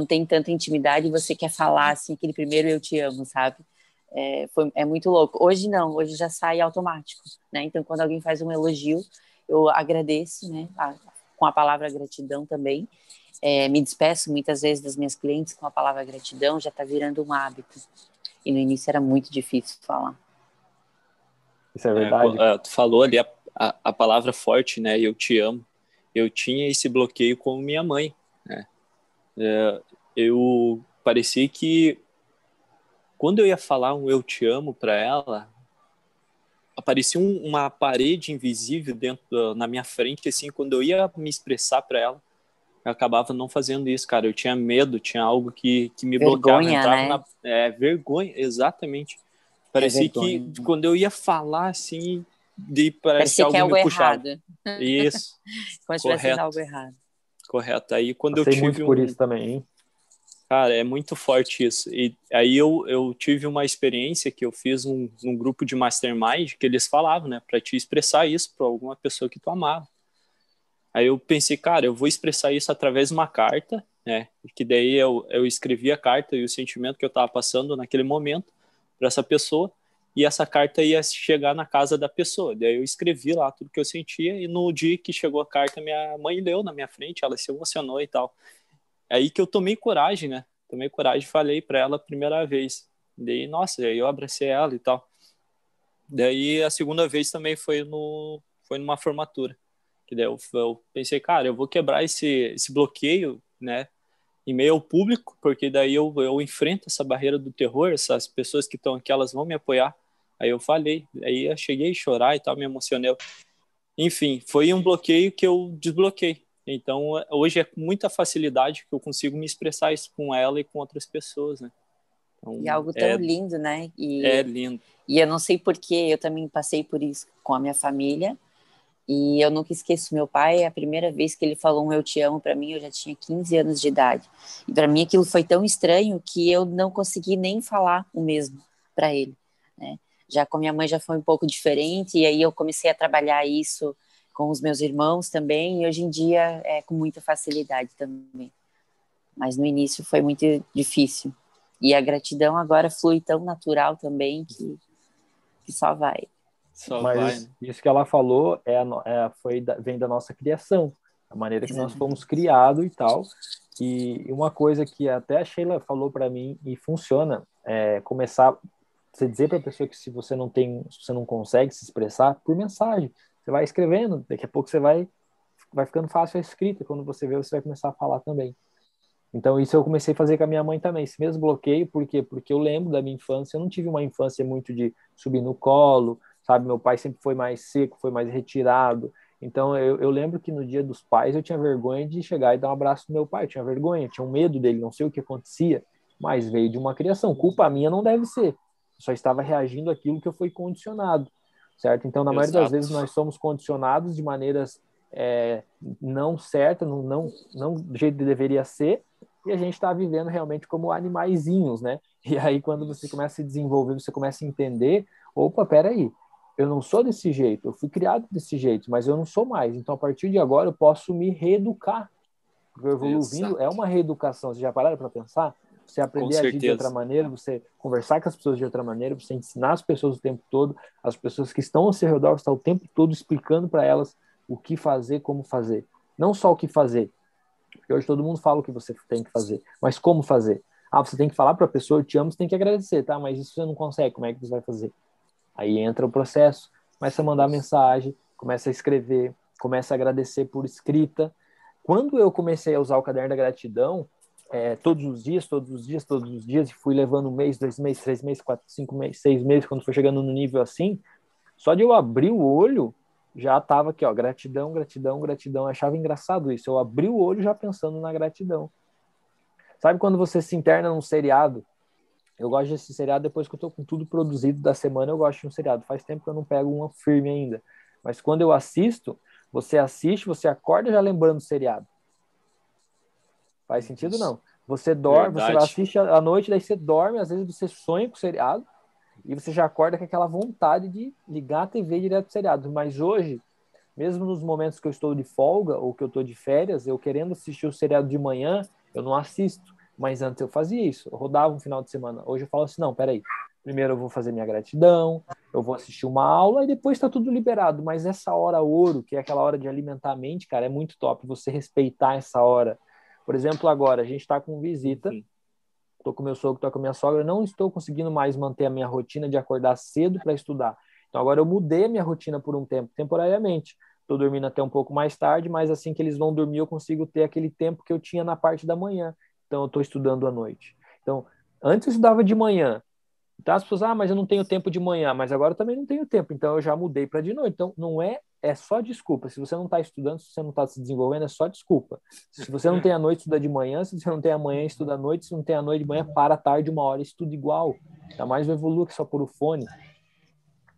tem tanta intimidade e você quer falar assim aquele primeiro eu te amo, sabe? É muito louco. Hoje não, hoje já sai automático, né? Então, quando alguém faz um elogio, eu agradeço, né? Com a palavra gratidão também. Me despeço muitas vezes das minhas clientes com a palavra gratidão, já está virando um hábito. E no início era muito difícil falar. Isso é verdade. Tu falou ali a palavra forte, né? Eu te amo. Eu tinha esse bloqueio com minha mãe, né? Eu parecia que quando eu ia falar um eu te amo para ela, aparecia uma parede invisível na minha frente, assim, quando eu ia me expressar para ela, eu acabava não fazendo isso, cara. Eu tinha medo, tinha algo que me bloqueava. Eu Vergonha, entrava né? vergonha, exatamente. É Parecia que vergonha. quando eu ia falar, assim, parece que Parecia que é algo me algo puxava. errado. Isso, Como se estivesse fazendo algo correto, errado. correto. Aí quando eu Passei tive muito por isso também, hein? Cara, é muito forte isso. E aí eu tive uma experiência que eu fiz num grupo de mastermind que eles falavam, né, para te expressar isso para alguma pessoa que tu amava. Aí eu pensei, cara, eu vou expressar isso através de uma carta, né, que daí eu escrevi a carta e o sentimento que eu estava passando naquele momento para essa pessoa, e essa carta ia chegar na casa da pessoa. Daí eu escrevi lá tudo que eu sentia, e no dia que chegou a carta, minha mãe leu na minha frente, ela se emocionou e tal. É aí que eu tomei coragem, né? Tomei coragem e falei para ela a primeira vez. Daí, nossa, aí eu abracei ela e tal. Daí a segunda vez também foi numa formatura. Que daí eu pensei, cara, eu vou quebrar esse bloqueio, né? Em meio ao público, porque daí eu enfrento essa barreira do terror, essas pessoas que estão aqui, elas vão me apoiar. Aí eu falei, aí eu cheguei a chorar e tal, me emocionei. Enfim, foi um bloqueio que eu desbloqueei. Então, hoje é com muita facilidade que eu consigo me expressar isso com ela e com outras pessoas, né? E Então, algo tão lindo, né? é lindo. E eu não sei porquê, eu também passei por isso com a minha família. E eu nunca esqueço meu pai, a primeira vez que ele falou um eu te amo para mim, eu já tinha 15 anos de idade. E para mim aquilo foi tão estranho que eu não consegui nem falar o mesmo para ele, né? Já com minha mãe já foi um pouco diferente, e aí eu comecei a trabalhar isso com os meus irmãos também, e hoje em dia é com muita facilidade também. Mas no início foi muito difícil. E a gratidão agora flui tão natural também que só vai. Só vai, Mas né? isso que ela falou vem da nossa criação, a maneira que nós fomos Exatamente. criados e tal. E uma coisa que até a Sheila falou para mim e funciona é começar você dizer para a pessoa que se você não consegue se expressar por mensagem, você vai escrevendo, daqui a pouco vai ficando fácil a escrita, quando você vê você vai começar a falar também. Então, isso eu comecei a fazer com a minha mãe também, esse mesmo bloqueio, por quê? Porque eu lembro da minha infância, eu não tive uma infância muito de subir no colo, sabe? Meu pai sempre foi mais seco, foi mais retirado. Então, eu lembro que no dia dos pais eu tinha vergonha de chegar e dar um abraço no meu pai, eu tinha vergonha, tinha um medo dele, não sei o que acontecia, mas veio de uma criação. Culpa minha não deve ser, eu só estava reagindo àquilo que eu fui condicionado, certo? Então, na maioria das Exato. vezes, nós somos condicionados de maneiras não certas, não do jeito que deveria ser, e a gente está vivendo realmente como animaizinhos, né? E aí, quando você começa a se desenvolver, você começa a entender, opa, peraí, eu não sou desse jeito, eu fui criado desse jeito, mas eu não sou mais. Então, a partir de agora, eu posso me reeducar. Porque o Evoluindo é uma reeducação. Vocês já pararam para pensar? Você aprender a agir de outra maneira, você conversar com as pessoas de outra maneira, você ensinar as pessoas o tempo todo, as pessoas que estão ao seu redor, você está o tempo todo explicando para elas o que fazer, como fazer. Não só o que fazer, porque hoje todo mundo fala o que você tem que fazer, mas como fazer. Você tem que falar para a pessoa, eu te amo, você tem que agradecer, tá? Mas isso você não consegue, como é que você vai fazer? Aí entra o processo, começa a mandar mensagem, começa a escrever, começa a agradecer por escrita. Quando eu comecei a usar o caderno da gratidão, todos os dias, e fui levando 1 mês, 2 meses, 3 meses, 4, 5 meses, 6 meses, quando foi chegando no nível assim, só de eu abrir o olho, já estava aqui, ó, gratidão, gratidão, gratidão. Eu achava engraçado isso, eu abri o olho já pensando na gratidão. Sabe quando você se interna num seriado? Eu gosto desse seriado depois que eu tô com tudo produzido da semana, eu gosto de um seriado. Faz tempo que eu não pego uma firme ainda. Mas quando eu assisto, você assiste, você acorda já lembrando do seriado. Faz sentido, não? Você dorme, Verdade. Você assiste à noite, daí você dorme, às vezes você sonha com o seriado, e você já acorda com aquela vontade de ligar a TV direto pro seriado. Mas hoje, mesmo nos momentos que eu estou de folga, ou que eu estou de férias, eu querendo assistir o seriado de manhã, eu não assisto. Mas antes eu fazia isso, eu rodava um final de semana. Hoje eu falo assim, não, peraí, primeiro eu vou fazer minha gratidão, eu vou assistir uma aula e depois tá tudo liberado. Mas essa hora ouro, que é aquela hora de alimentar a mente, cara, é muito top você respeitar essa hora. Por exemplo, agora, a gente tá com visita, tô com meu sogro, tô com a minha sogra, não estou conseguindo mais manter a minha rotina de acordar cedo para estudar. Então agora eu mudei a minha rotina por um tempo, temporariamente. Tô dormindo até um pouco mais tarde, mas assim que eles vão dormir eu consigo ter aquele tempo que eu tinha na parte da manhã. Então, eu estou estudando à noite. Então, antes eu estudava de manhã. Então, as pessoas, mas eu não tenho tempo de manhã. Mas agora eu também não tenho tempo. Então, eu já mudei para de noite. Então, não é só desculpa. Se você não está estudando, se você não está se desenvolvendo, é só desculpa. Se você não tem a noite, estuda de manhã. Se você não tem a manhã, estuda à noite. Se não tem a noite de manhã, para à tarde, 1 hora, estuda igual. Ainda mais o Evolua que só por o fone.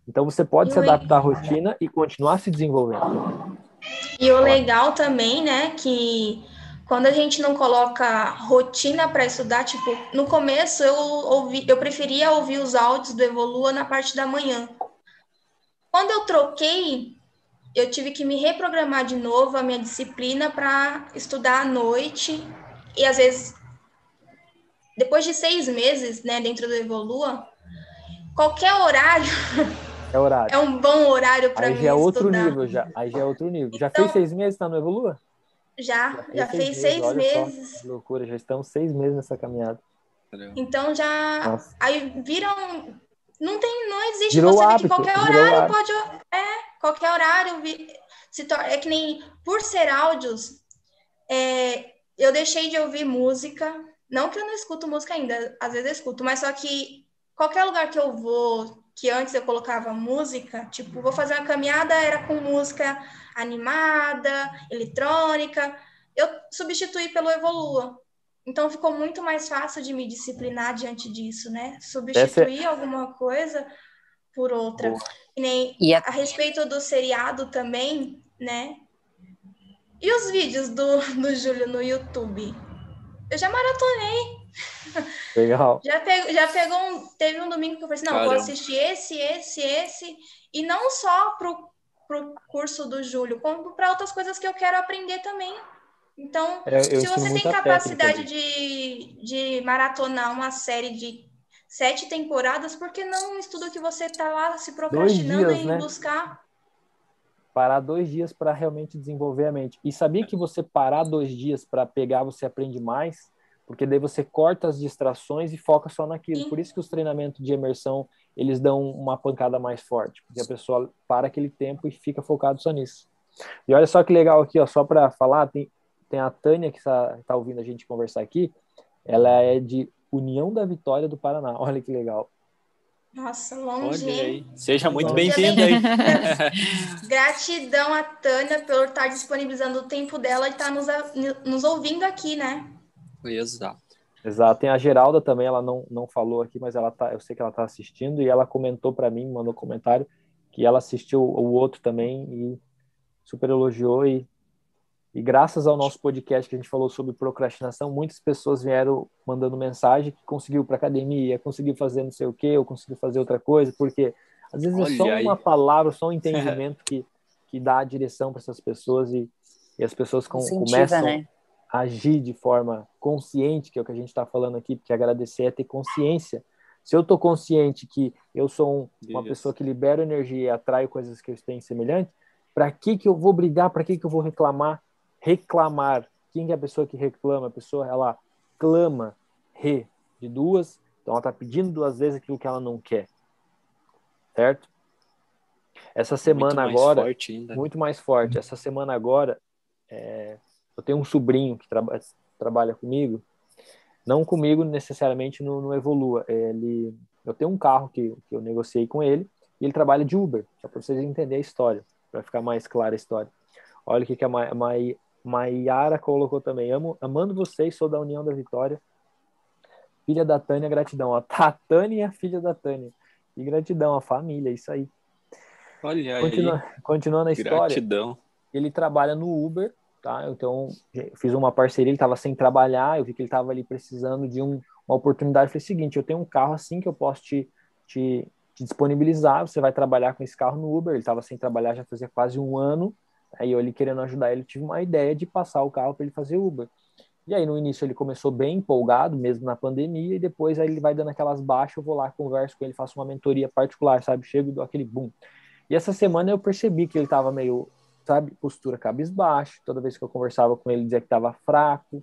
Então, você pode se adaptar à rotina e continuar se desenvolvendo. E o legal também, né, que quando a gente não coloca rotina para estudar, tipo, no começo eu preferia ouvir os áudios do Evolua na parte da manhã. Quando eu troquei, eu tive que me reprogramar de novo a minha disciplina para estudar à noite. E às vezes, depois de 6 meses, né, dentro do Evolua, qualquer horário horário. É um bom horário para mim estudar. Aí já é outro nível. Então, já fez 6 meses, tá no Evolua? Já fez 6 meses. Só, que loucura, já estamos 6 meses nessa caminhada. Então já... Nossa. Aí viram... Não existe Virou você hábito, ver que qualquer horário pode... qualquer horário... É que nem... Por ser áudios, eu deixei de ouvir música. Não que eu não escuto música ainda. Às vezes eu escuto. Mas só que qualquer lugar que eu vou... Que antes eu colocava música, tipo, vou fazer uma caminhada, era com música animada, eletrônica, eu substituí pelo Evolua. Então, ficou muito mais fácil de me disciplinar diante disso, né? Substituir alguma coisa por outra. E nem a respeito do seriado também, né? E os vídeos do Júlio no YouTube? Eu já maratonei. Legal. Teve um domingo que eu falei assim, não, eu vou assistir esse, e não só pro curso do Júlio, como para outras coisas que eu quero aprender também. Então, se você tem capacidade de maratonar uma série de 7 temporadas, por que não estuda o que você está lá se procrastinando em buscar? Parar 2 dias para realmente desenvolver a mente. E sabia que você parar 2 dias para pegar, você aprende mais? Porque daí você corta as distrações e foca só naquilo. Sim. Por isso que os treinamentos de imersão, eles dão uma pancada mais forte, porque a pessoa para aquele tempo e fica focado só nisso. E olha só que legal aqui, ó, só para falar, tem a Tânia que tá ouvindo a gente conversar aqui, ela é de União da Vitória do Paraná. Olha que legal. Nossa, longe. Olha aí. Seja muito bem-vinda aí. Gratidão a Tânia por estar disponibilizando o tempo dela e estar nos ouvindo aqui, né? Exato. Tem a Geralda também, ela não falou aqui, mas eu sei que ela está assistindo e ela comentou para mim, mandou comentário que ela assistiu o outro também e super elogiou e graças ao nosso podcast que a gente falou sobre procrastinação, muitas pessoas vieram mandando mensagem que conseguiu para academia, conseguiu fazer não sei o quê, ou conseguiu fazer outra coisa, porque Às vezes é só Olha aí. uma palavra, só um entendimento que dá a direção para essas pessoas e as pessoas Incentiva, começam né? a agir de forma consciente, que é o que a gente está falando aqui, porque agradecer é ter consciência. Se eu estou consciente que eu sou uma pessoa que libera energia e atraio coisas que eu tenho semelhantes, para que eu vou brigar? Para que eu vou reclamar? Reclamar. Quem é a pessoa que reclama? A pessoa, ela clama, de duas, então ela está pedindo 2 vezes aquilo que ela não quer. Certo? Essa semana agora, forte ainda, né? muito mais forte. Essa semana agora, eu tenho um sobrinho que trabalha comigo, não comigo necessariamente no Evolua. Eu tenho um carro que eu negociei com ele e ele trabalha de Uber, só para vocês entenderem a história, para ficar mais clara a história. Olha o que a Maiara colocou também. Amando vocês, sou da União da Vitória. Filha da Tânia, gratidão. A Tânia é a filha da Tânia. E gratidão, a família, isso aí. Olha aí. Continuando a história, Gratidão. ele trabalha no Uber, tá? Então, fiz uma parceria, ele estava sem trabalhar, eu vi que ele estava ali precisando de uma oportunidade. Eu falei o seguinte, eu tenho um carro assim que eu posso te disponibilizar, você vai trabalhar com esse carro no Uber. Ele estava sem trabalhar já fazia quase 1 ano, aí eu ali querendo ajudar ele, tive uma ideia de passar o carro para ele fazer Uber. E aí, no início, ele começou bem empolgado, mesmo na pandemia, e depois aí ele vai dando aquelas baixas, eu vou lá, converso com ele, faço uma mentoria particular, sabe? Chego e dou aquele boom. E essa semana eu percebi que ele estava meio, sabe, postura cabisbaixo. Toda vez que eu conversava com ele, dizia que estava fraco,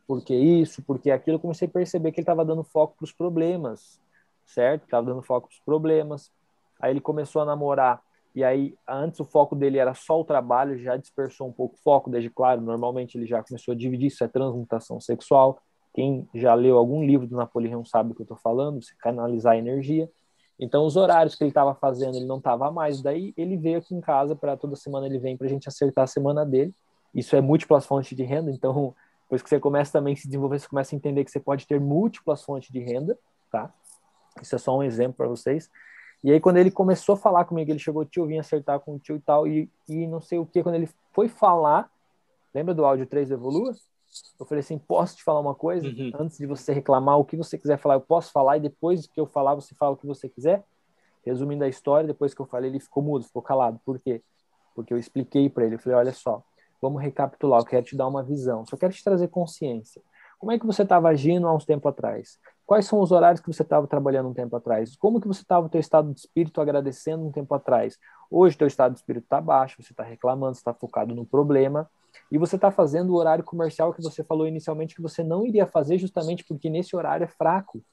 porque isso, porque aquilo. Eu comecei a perceber que ele estava dando foco para os problemas, certo? Estava dando foco para os problemas. Aí ele começou a namorar. E aí, antes o foco dele era só o trabalho, já dispersou um pouco o foco, desde claro, normalmente ele já começou a dividir, isso é transmutação sexual. Quem já leu algum livro do Napoleão sabe o que eu estou falando, você canalizar a energia. Então, os horários que ele estava fazendo, ele não estava mais. Daí, ele veio aqui em casa, para toda semana ele vem para a gente acertar a semana dele. Isso é múltiplas fontes de renda, então, depois que você começa também a se desenvolver, você começa a entender que você pode ter múltiplas fontes de renda, tá? Isso é só um exemplo para vocês. E aí, quando ele começou a falar comigo, ele chegou, tio, vim acertar com o tio e tal, e não sei o que, quando ele foi falar, lembra do áudio 3 do Evolua? Eu falei assim, posso te falar uma coisa? Uhum. Antes de você reclamar o que você quiser falar, eu posso falar, e depois que eu falar, você fala o que você quiser? Resumindo a história, depois que eu falei, ele ficou mudo, ficou calado. Por quê? Porque eu expliquei para ele, eu falei, olha só, vamos recapitular, eu quero te dar uma visão, só quero te trazer consciência. Como é que você estava agindo há uns tempos atrás? Quais são os horários que você estava trabalhando um tempo atrás? Como que você estava o teu estado de espírito agradecendo um tempo atrás? Hoje teu estado de espírito está baixo, você está reclamando, você está focado no problema, e você está fazendo o horário comercial que você falou inicialmente que você não iria fazer justamente porque nesse horário é fraco.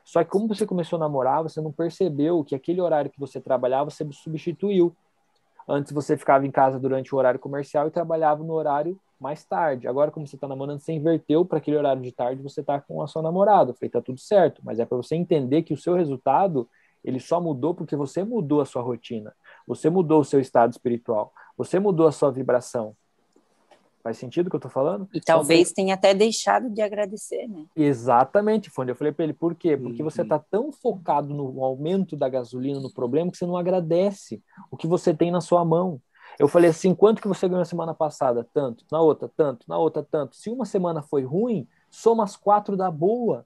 Só que como você começou a namorar, você não percebeu que aquele horário que você trabalhava, você substituiu. Antes você ficava em casa durante o horário comercial e trabalhava no horário mais tarde. Agora, como você está namorando, você inverteu para aquele horário de tarde, você está com a sua namorada. Falei, tá tudo certo, mas é para você entender que o seu resultado, ele só mudou porque você mudou a sua rotina. Você mudou o seu estado espiritual. Você mudou a sua vibração. Faz sentido o que eu estou falando? E talvez tenha até deixado de agradecer, né? Exatamente, Fonde. Eu falei para ele, por quê? Porque você está tão focado no aumento da gasolina, no problema, que você não agradece o que você tem na sua mão. Eu falei assim, quanto que você ganhou semana passada? Tanto. Na outra, tanto. Na outra, tanto. Se uma semana foi ruim, soma as 4 da boa.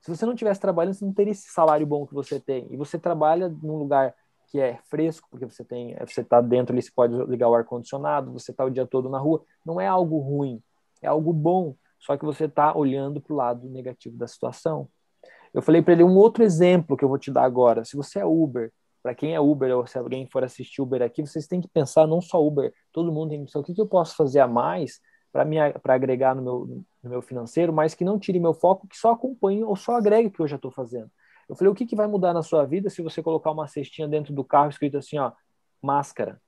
Se você não estivesse trabalhando, você não teria esse salário bom que você tem. E você trabalha num lugar que é fresco, porque você está dentro ali, você pode ligar o ar-condicionado, você está o dia todo na rua. Não é algo ruim, é algo bom. Só que você está olhando para o lado negativo da situação. Eu falei para ele um outro exemplo que eu vou te dar agora. Se você é Uber, para quem é Uber, ou se alguém for assistir Uber aqui, vocês têm que pensar, não só Uber, todo mundo tem que pensar o que eu posso fazer a mais para agregar no meu financeiro, mas que não tire meu foco, que só acompanhe ou só agregue o que eu já estou fazendo. Eu falei, o que vai mudar na sua vida se você colocar uma cestinha dentro do carro escrito assim, ó, máscara.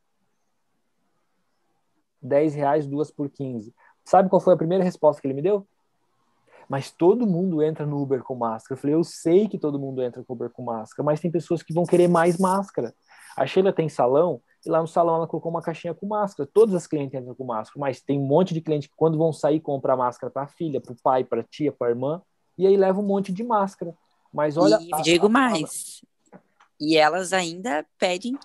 R$10, 2 por 15. Sabe qual foi a primeira resposta que ele me deu? Mas todo mundo entra no Uber com máscara. Eu falei, eu sei que todo mundo entra com Uber com máscara, mas tem pessoas que vão querer mais máscara. A Sheila tem salão, e lá no salão ela colocou uma caixinha com máscara. Todas as clientes entram com máscara, mas tem um monte de cliente que quando vão sair comprar máscara para a filha, para o pai, para a tia, para a irmã, e aí leva um monte de máscara. Mas olha... E digo mais, e elas ainda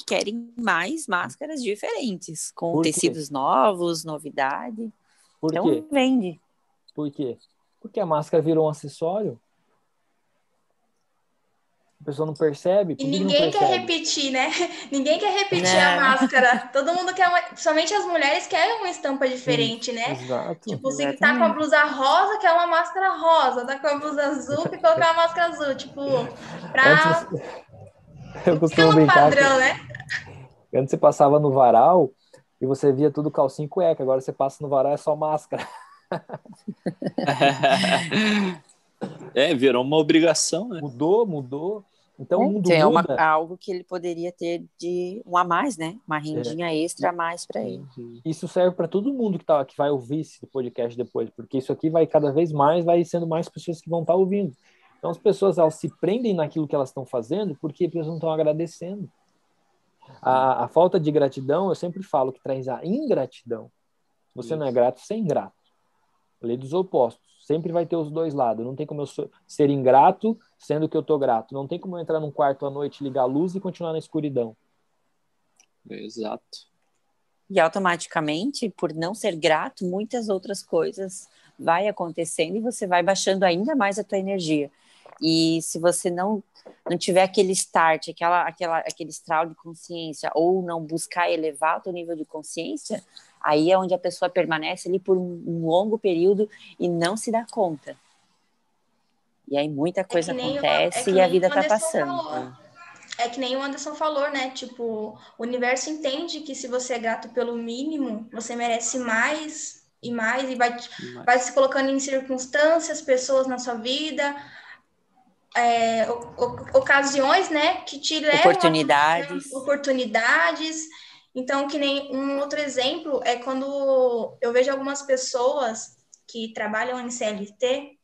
querem mais máscaras diferentes, com tecidos novos, novidade. Por então quê? Vende. Por quê? Porque a máscara virou um acessório. A pessoa não percebe. E Por que não ninguém quer percebe? repetir, né? Ninguém quer repetir a máscara. Todo mundo quer somente as mulheres querem uma estampa diferente, né? Exato. Tipo, se tá com a blusa rosa, quer uma máscara rosa. Tá com a blusa azul, quer colocar uma máscara azul. Tipo, Antes, eu fica costumo no brincar padrão, né? antes você passava no varal e você via tudo calcinha e cueca. Agora você passa no varal é só máscara. Virou uma obrigação, né? Mudou. Então o mundo então muda. é algo que ele poderia ter de um a mais, né? Uma rendinha extra a mais para ele. Isso serve para todo mundo que vai ouvir esse podcast depois, porque isso aqui vai cada vez mais, vai sendo mais pessoas que vão estar ouvindo. Então as pessoas elas se prendem naquilo que elas estão fazendo porque elas não estão agradecendo. A falta de gratidão, eu sempre falo que traz a ingratidão. Se você não é grato, você é ingrato. Lei dos opostos. Sempre vai ter os dois lados. Não tem como eu ser ingrato sendo que eu tô grato. Não tem como eu entrar num quarto à noite, ligar a luz e continuar na escuridão. Exato. E automaticamente, por não ser grato, muitas outras coisas vai acontecendo e você vai baixando ainda mais a tua energia. E se você não tiver aquele start, aquele estalo de consciência, ou não buscar elevar o teu nível de consciência, aí é onde a pessoa permanece ali por um longo período e não se dá conta. E aí muita coisa acontece e a vida tá passando. É que nem o Anderson falou, né? Tipo, o universo entende que se você é grato pelo mínimo, você merece mais e mais, e vai se colocando em circunstâncias, pessoas na sua vida, ocasiões, né, que te levam oportunidades. Então, que nem um outro exemplo é quando eu vejo algumas pessoas que trabalham em CLT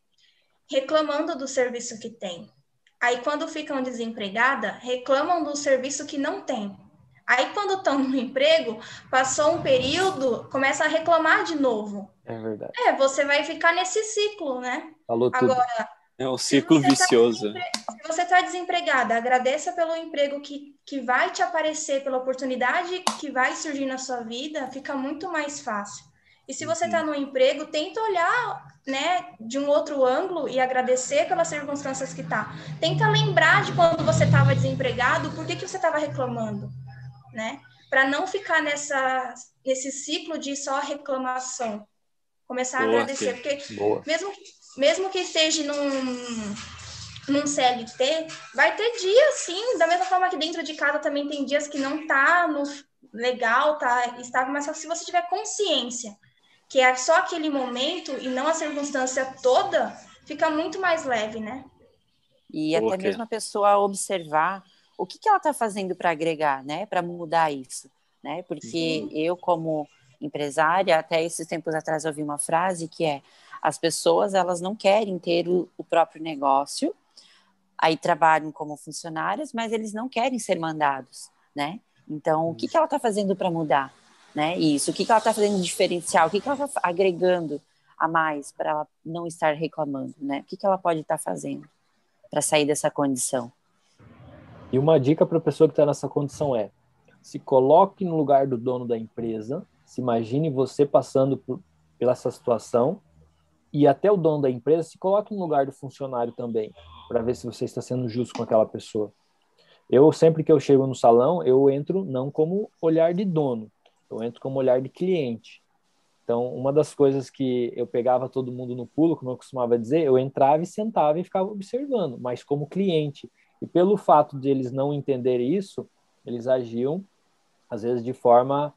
reclamando do serviço que tem. Aí, quando ficam desempregadas, reclamam do serviço que não tem. Aí, quando estão no emprego, passou um período, começa a reclamar de novo. É verdade. Você vai ficar nesse ciclo, né? Falou tudo. Agora, é um ciclo vicioso. Se você está desempregada, agradeça pelo emprego que vai te aparecer, pela oportunidade que vai surgir na sua vida, fica muito mais fácil. E se você está no emprego, tenta olhar, né, de um outro ângulo e agradecer pelas circunstâncias que está. Tenta lembrar de quando você estava desempregado, por que você estava reclamando, né? Para não ficar nesse ciclo de só reclamação. Começar a agradecer, porque mesmo que esteja num CLT, vai ter dias, sim, da mesma forma que dentro de casa também tem dias que não tá legal, tá estável, mas se você tiver consciência que é só aquele momento e não a circunstância toda, fica muito mais leve, né? E até mesmo a pessoa observar o que ela está fazendo para agregar, né? Para mudar isso, né? Porque eu, como empresária, até esses tempos atrás eu ouvi uma frase que é: as pessoas, elas não querem ter o próprio negócio, aí trabalham como funcionárias, mas eles não querem ser mandados, né? Então, o que ela está fazendo para mudar, né? Isso, o que ela está fazendo de diferencial, o que ela está agregando a mais para ela não estar reclamando, né? O que ela pode estar fazendo para sair dessa condição? E uma dica para a pessoa que está nessa condição é: se coloque no lugar do dono da empresa, se imagine você passando pela essa situação, e até o dono da empresa se coloque no lugar do funcionário também, para ver se você está sendo justo com aquela pessoa. Eu, sempre que eu chego no salão, eu entro não como olhar de dono, eu entro como olhar de cliente. Então, uma das coisas que eu pegava todo mundo no pulo, como eu costumava dizer, eu entrava e sentava e ficava observando, mas como cliente. E pelo fato de eles não entenderem isso, eles agiam, às vezes, de forma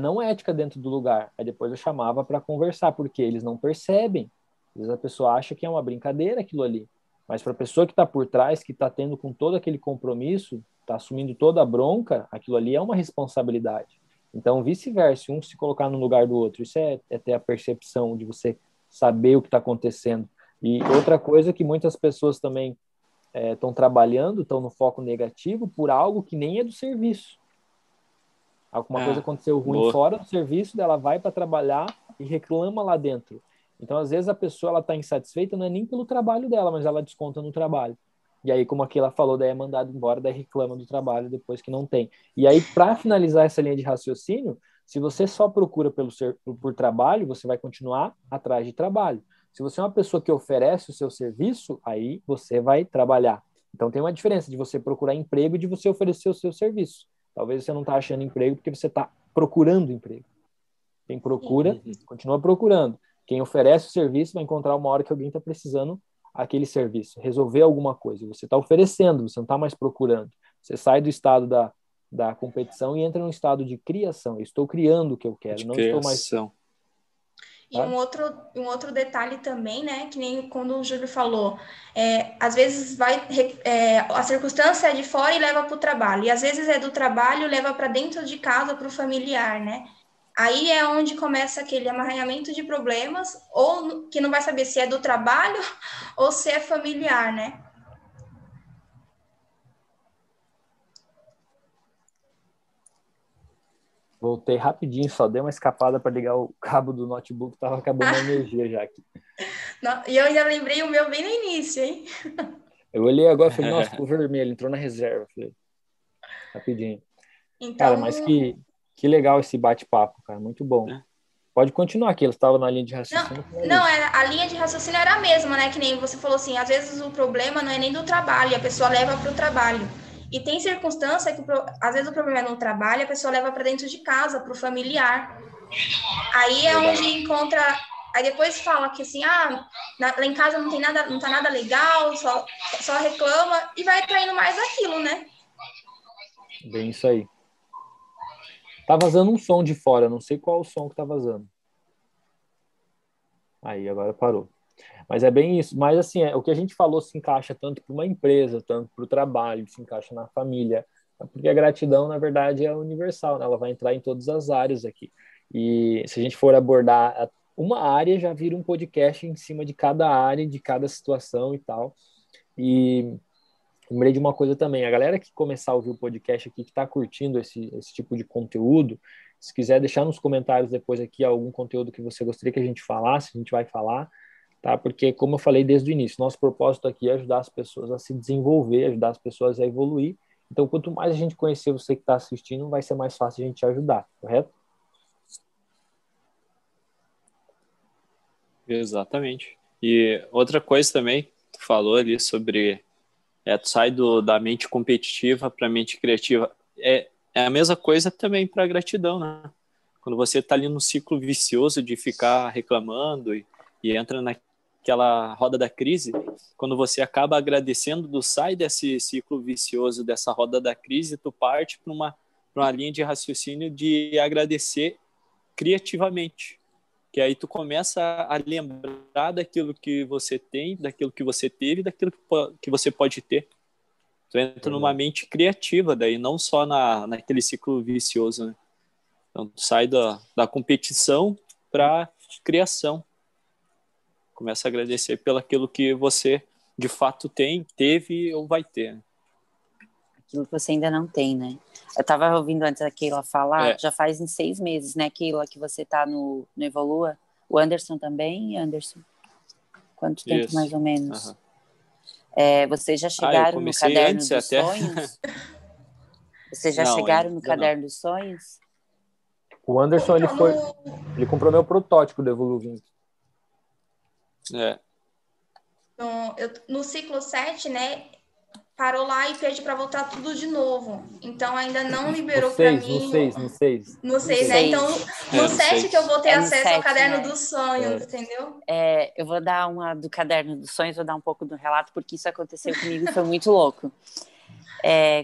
não ética dentro do lugar. Aí depois eu chamava para conversar, porque eles não percebem. Às vezes a pessoa acha que é uma brincadeira aquilo ali. Mas para a pessoa que está por trás, que está tendo com todo aquele compromisso, está assumindo toda a bronca, aquilo ali é uma responsabilidade. Então, vice-versa, um se colocar no lugar do outro. Isso é ter a percepção de você saber o que está acontecendo. E outra coisa que muitas pessoas também estão trabalhando, estão no foco negativo por algo que nem é do serviço. Alguma coisa aconteceu ruim fora do serviço, ela vai para trabalhar e reclama lá dentro. Então, às vezes, a pessoa ela está insatisfeita, não é nem pelo trabalho dela, mas ela desconta no trabalho. E aí, como aqui ela falou, daí é mandado embora, daí reclama do trabalho depois que não tem. E aí, para finalizar essa linha de raciocínio, se você só procura por trabalho, você vai continuar atrás de trabalho. Se você é uma pessoa que oferece o seu serviço, aí você vai trabalhar. Então tem uma diferença de você procurar emprego e de você oferecer o seu serviço. Talvez você não está achando emprego porque você está procurando emprego. Quem procura, continua procurando. Quem oferece o serviço vai encontrar uma hora que alguém está precisando aquele serviço, resolver alguma coisa. Você está oferecendo, você não está mais procurando. Você sai do estado da competição e entra num estado de criação. Eu estou criando o que eu quero, não estou mais... E um outro detalhe também, né, que nem quando o Júlio falou, às vezes a circunstância é de fora e leva para o trabalho, e às vezes é do trabalho e leva para dentro de casa, para o familiar, né? Aí é onde começa aquele amarranhamento de problemas, ou que não vai saber se é do trabalho ou se é familiar, né? Voltei rapidinho, só dei uma escapada para ligar o cabo do notebook, estava acabando a energia já aqui. E eu ainda lembrei o meu bem no início, hein? Eu olhei agora e falei, nossa, ficou vermelho, entrou na reserva. Falei, rapidinho. Então... Cara, mas que legal esse bate-papo, cara, muito bom. Pode continuar aqui, eles estavam na linha de raciocínio. Não, a linha de raciocínio era a mesma, né? Que nem você falou assim, às vezes o problema não é nem do trabalho, a pessoa leva para o trabalho. E tem circunstância que, às vezes, o problema é no trabalho, a pessoa leva para dentro de casa, para o familiar. Aí é onde encontra... Aí depois fala que assim, lá em casa não tem nada, não tá nada legal, só reclama e vai traindo mais aquilo, né? Bem isso aí. Tá vazando um som de fora, não sei qual o som que tá vazando. Aí, agora parou. Mas é bem isso. Mas, assim, o que a gente falou se encaixa tanto para uma empresa, tanto para o trabalho, se encaixa na família. Porque a gratidão, na verdade, é universal, né? Ela vai entrar em todas as áreas aqui. E se a gente for abordar uma área, já vira um podcast em cima de cada área, de cada situação e tal. E lembrei de uma coisa também. A galera que começar a ouvir o podcast aqui, que está curtindo esse tipo de conteúdo, se quiser deixar nos comentários depois aqui algum conteúdo que você gostaria que a gente falasse, a gente vai falar. Tá? Porque, como eu falei desde o início, nosso propósito aqui é ajudar as pessoas a se desenvolver, ajudar as pessoas a evoluir. Então, quanto mais a gente conhecer você que está assistindo, vai ser mais fácil a gente te ajudar, correto? Exatamente. E outra coisa também, tu falou ali sobre tu sai da mente competitiva para a mente criativa. É a mesma coisa também para a gratidão, né? Quando você está ali no ciclo vicioso de ficar reclamando e entra naquela roda da crise, quando você acaba agradecendo, tu sai desse ciclo vicioso, dessa roda da crise, tu parte para uma linha de raciocínio de agradecer criativamente, que aí tu começa a lembrar daquilo que você tem, daquilo que você teve, daquilo que você pode ter. Tu entra numa mente criativa, daí não só naquele ciclo vicioso, né? Então tu sai da competição para criação. Começa a agradecer pelo aquilo que você de fato teve ou vai ter. Aquilo que você ainda não tem, né? Eu estava ouvindo antes a Keila falar, já faz uns 6 meses, né, Keila, que você está no Evolua. O Anderson também, Anderson? Quanto tempo, isso, mais ou menos? Uhum. Vocês já chegaram no Caderno dos Sonhos? Vocês já chegaram no Caderno dos Sonhos? O Anderson, ele comprou meu protótipo do Evolu 20. No ciclo 7, né, parou lá e pede para voltar tudo de novo. Então, ainda não liberou para mim... No 6, né? Então, no 7 que eu vou ter acesso ao Caderno dos Sonhos, entendeu? Eu vou dar uma do Caderno dos Sonhos, vou dar um pouco do relato, porque isso aconteceu comigo e foi muito louco.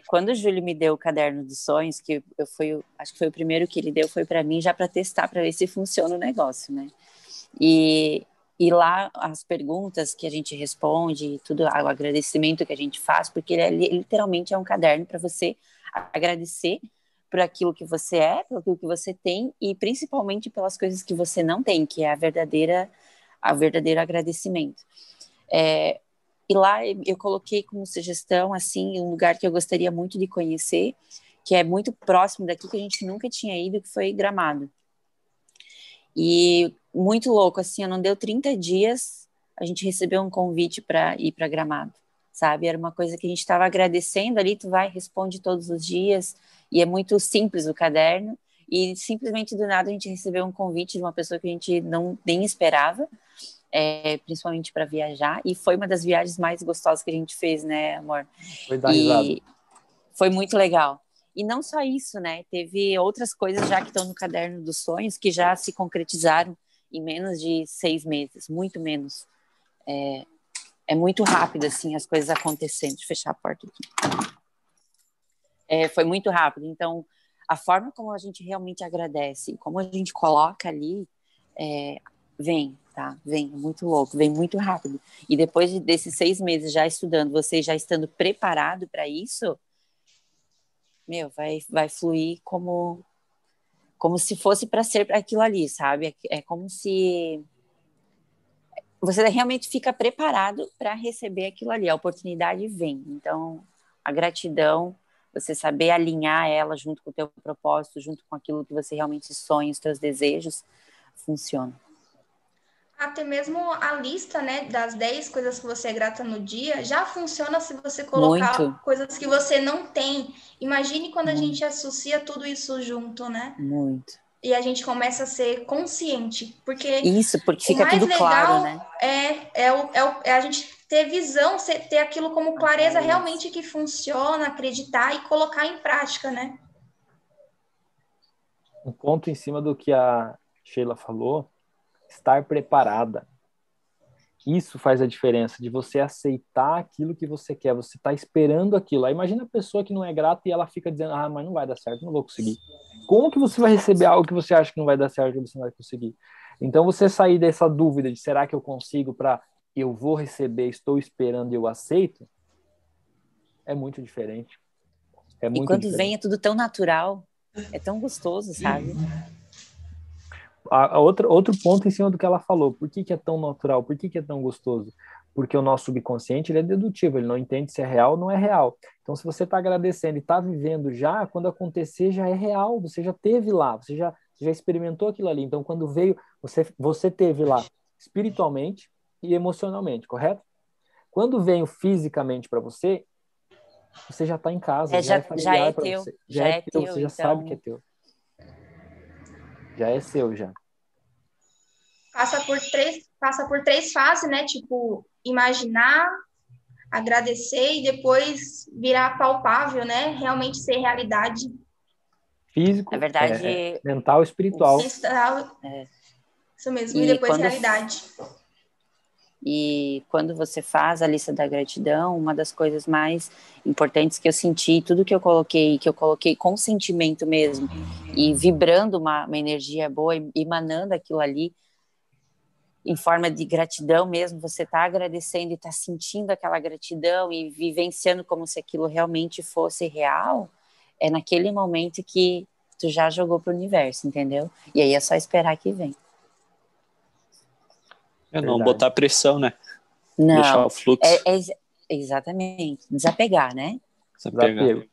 Quando o Júlio me deu o Caderno dos Sonhos, que acho que foi o primeiro que ele deu, foi para mim já para testar, para ver se funciona o negócio, né? E lá as perguntas que a gente responde, tudo, o agradecimento que a gente faz, porque ele literalmente é um caderno para você agradecer por aquilo que você é, por aquilo que você tem e principalmente pelas coisas que você não tem, que é o verdadeiro agradecimento. E lá eu coloquei como sugestão, assim, um lugar que eu gostaria muito de conhecer, que é muito próximo daqui, que a gente nunca tinha ido, que foi Gramado. E muito louco, assim, não deu 30 dias, a gente recebeu um convite para ir para Gramado, sabe? Era uma coisa que a gente estava agradecendo ali, tu vai, responde todos os dias, e é muito simples o caderno, e simplesmente do nada a gente recebeu um convite de uma pessoa que a gente nem esperava, principalmente para viajar, e foi uma das viagens mais gostosas que a gente fez, né, amor? Foi dar risada. Foi muito legal. E não só isso, né? Teve outras coisas já que estão no caderno dos sonhos que já se concretizaram em menos de 6 meses, muito menos. É muito rápido, assim, as coisas acontecendo. Deixa eu fechar a porta aqui. Foi muito rápido. Então, a forma como a gente realmente agradece, como a gente coloca ali, vem, tá? Vem, é muito louco, vem muito rápido. E depois desses 6 meses já estudando, você já estando preparado para isso, meu, vai fluir como se fosse para ser aquilo ali, sabe? É como se você realmente fica preparado para receber aquilo ali, a oportunidade vem. Então, a gratidão, você saber alinhar ela junto com o teu propósito, junto com aquilo que você realmente sonha, os teus desejos, funciona. Até mesmo a lista, né, das 10 coisas que você é grata no dia, já funciona se você colocar Muito. coisas que você não tem. Imagine quando a gente associa tudo isso junto, né? Muito. E a gente começa a ser consciente, porque Isso, porque o fica mais tudo legal claro, né? é a gente ter visão, ter aquilo como clareza realmente que funciona, acreditar e colocar em prática, né? Um ponto em cima do que a Sheila falou, estar preparada. Isso faz a diferença de você aceitar aquilo que você quer, você está esperando aquilo. Aí imagina a pessoa que não é grata e ela fica dizendo, mas não vai dar certo, não vou conseguir. Como que você vai receber algo que você acha que não vai dar certo, que você não vai conseguir? Então você sair dessa dúvida de será que eu consigo para eu vou receber, estou esperando e eu aceito, é muito diferente. É muito E quando diferente. vem é tudo tão natural, é tão gostoso, sabe? Outro ponto em cima do que ela falou, por que é tão natural, por que é tão gostoso? Porque o nosso subconsciente ele é dedutivo, ele não entende se é real ou não é real. Então, se você está agradecendo e está vivendo já, quando acontecer já é real, você já teve lá, você já experimentou aquilo ali. Então, quando veio, você teve lá espiritualmente e emocionalmente, correto? Quando veio fisicamente para você, você já está em casa, já é familiar para você. Já é teu, você já sabe que é teu. Já é seu, já. Passa por três fases, né? Tipo, imaginar, agradecer e depois virar palpável, né? Realmente ser realidade. Físico, Na verdade, mental, espiritual. Isso mesmo, e depois realidade. E quando você faz a lista da gratidão, uma das coisas mais importantes que eu senti, tudo que eu coloquei com sentimento mesmo, e vibrando uma energia boa, emanando aquilo ali, em forma de gratidão mesmo, você está agradecendo e está sentindo aquela gratidão e vivenciando como se aquilo realmente fosse real, é naquele momento que tu já jogou pro universo, entendeu? E aí é só esperar que vem. Não botar pressão, né? Não, deixar o fluxo. Exatamente, desapegar, né? Desapego.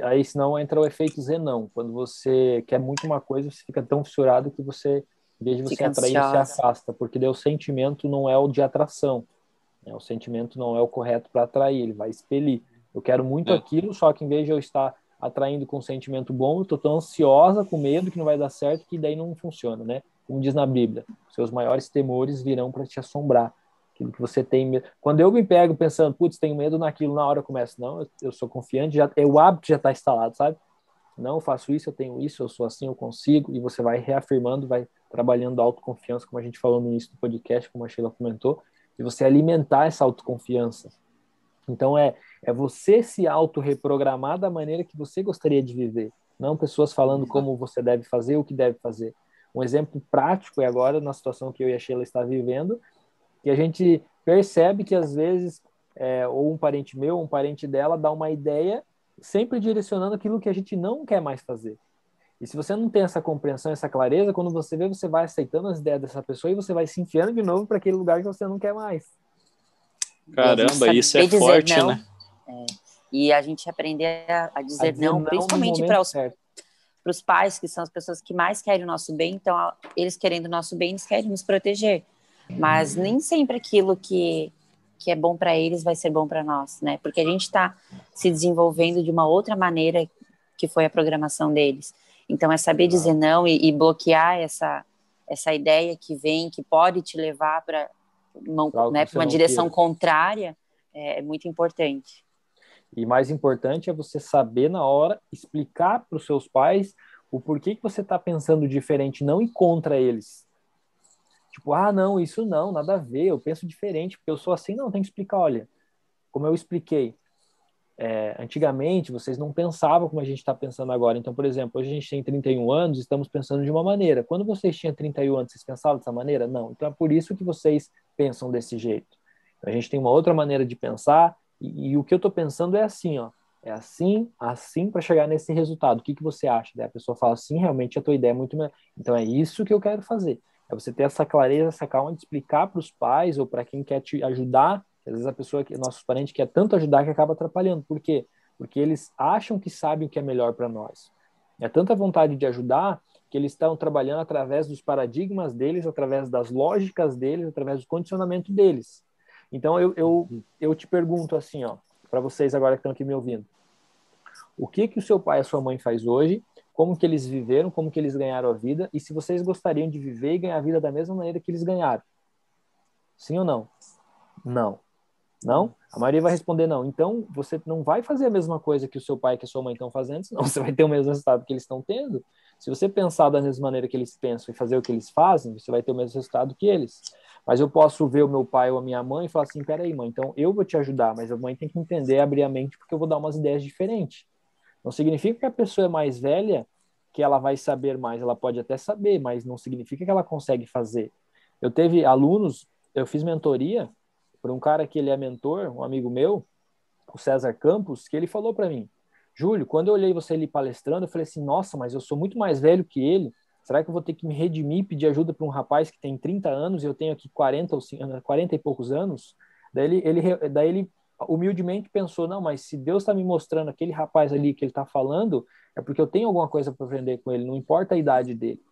Aí senão entra o efeito Zenão. Quando você quer muito uma coisa, você fica tão fissurado que você, em vez de você atrair, você afasta, porque daí o sentimento não é o de atração. Né? O sentimento não é o correto para atrair, ele vai expelir. Eu quero muito aquilo, só que em vez de eu estar atraindo com um sentimento bom, eu estou tão ansiosa, com medo que não vai dar certo, que daí não funciona, né? Como diz na Bíblia, seus maiores temores virão para te assombrar. Aquilo que você tem medo. Quando eu me pego pensando, putz, tenho medo naquilo, na hora eu começo, não, eu sou confiante, o hábito já está instalado, sabe? Não, eu faço isso, eu tenho isso, eu sou assim, eu consigo, e você vai reafirmando, vai trabalhando a autoconfiança, como a gente falou no início do podcast, como a Sheila comentou, e você alimentar essa autoconfiança. Então é você se auto-reprogramar da maneira que você gostaria de viver, não pessoas falando como você deve fazer, o que deve fazer. Um exemplo prático é agora, na situação que eu e a Sheila está vivendo, que a gente percebe que às vezes ou um parente meu, ou um parente dela dá uma ideia sempre direcionando aquilo que a gente não quer mais fazer. E se você não tem essa compreensão, essa clareza, quando você vê, você vai aceitando as ideias dessa pessoa e você vai se enfiando de novo para aquele lugar que você não quer mais. Caramba, isso é forte, não, né? E a gente aprender a dizer não, principalmente para os pais, que são as pessoas que mais querem o nosso bem. Então, eles querendo o nosso bem, eles querem nos proteger. Mas nem sempre aquilo que é bom para eles vai ser bom para nós, né? Porque a gente está se desenvolvendo de uma outra maneira que foi a programação deles. Então, é saber dizer não e bloquear essa ideia que vem, que pode te levar para né, para uma direção contrária, é muito importante. E mais importante é você saber na hora explicar para os seus pais o porquê que você está pensando diferente, não ir contra eles. Tipo, não, isso não, nada a ver, eu penso diferente, porque eu sou assim. Não, tem que explicar, olha, como eu expliquei, antigamente vocês não pensavam como a gente está pensando agora. Então, por exemplo, hoje a gente tem 31 anos, estamos pensando de uma maneira. Quando vocês tinham 31 anos, vocês pensavam dessa maneira? Não. Então é por isso que vocês pensam desse jeito. Então, a gente tem uma outra maneira de pensar, e o que eu estou pensando é assim, ó. É assim, assim para chegar nesse resultado. O que você acha? Daí a pessoa fala assim, realmente a tua ideia é muito melhor. Então é isso que eu quero fazer. É você ter essa clareza, essa calma de explicar para os pais ou para quem quer te ajudar. Às vezes a pessoa, nossos parentes, quer tanto ajudar que acaba atrapalhando. Por quê? Porque eles acham que sabem o que é melhor para nós. É tanta vontade de ajudar que eles estão trabalhando através dos paradigmas deles, através das lógicas deles, através do condicionamento deles. Então eu te pergunto assim, ó, para vocês agora que estão aqui me ouvindo. O que o seu pai e a sua mãe faz hoje? Como que eles viveram? Como que eles ganharam a vida? E se vocês gostariam de viver e ganhar a vida da mesma maneira que eles ganharam? Sim ou não? Não. Não? A maioria vai responder não. Então, você não vai fazer a mesma coisa que o seu pai e que a sua mãe estão fazendo, senão você vai ter o mesmo resultado que eles estão tendo. Se você pensar da mesma maneira que eles pensam e fazer o que eles fazem, você vai ter o mesmo resultado que eles. Mas eu posso ver o meu pai ou a minha mãe e falar assim, peraí, mãe, então eu vou te ajudar, mas a mãe tem que entender, abrir a mente, porque eu vou dar umas ideias diferentes. Não significa que a pessoa é mais velha, que ela vai saber mais. Ela pode até saber, mas não significa que ela consegue fazer. Eu teve alunos, eu fiz mentoria por um cara que ele é mentor, um amigo meu, o César Campos, que ele falou para mim, Júlio, quando eu olhei você ali palestrando, eu falei assim, nossa, mas eu sou muito mais velho que ele, será que eu vou ter que me redimir, pedir ajuda para um rapaz que tem 30 anos e eu tenho aqui 40 e poucos anos? Daí ele humildemente pensou, não, mas se Deus está me mostrando aquele rapaz ali que ele está falando, é porque eu tenho alguma coisa para aprender com ele, não importa a idade dele.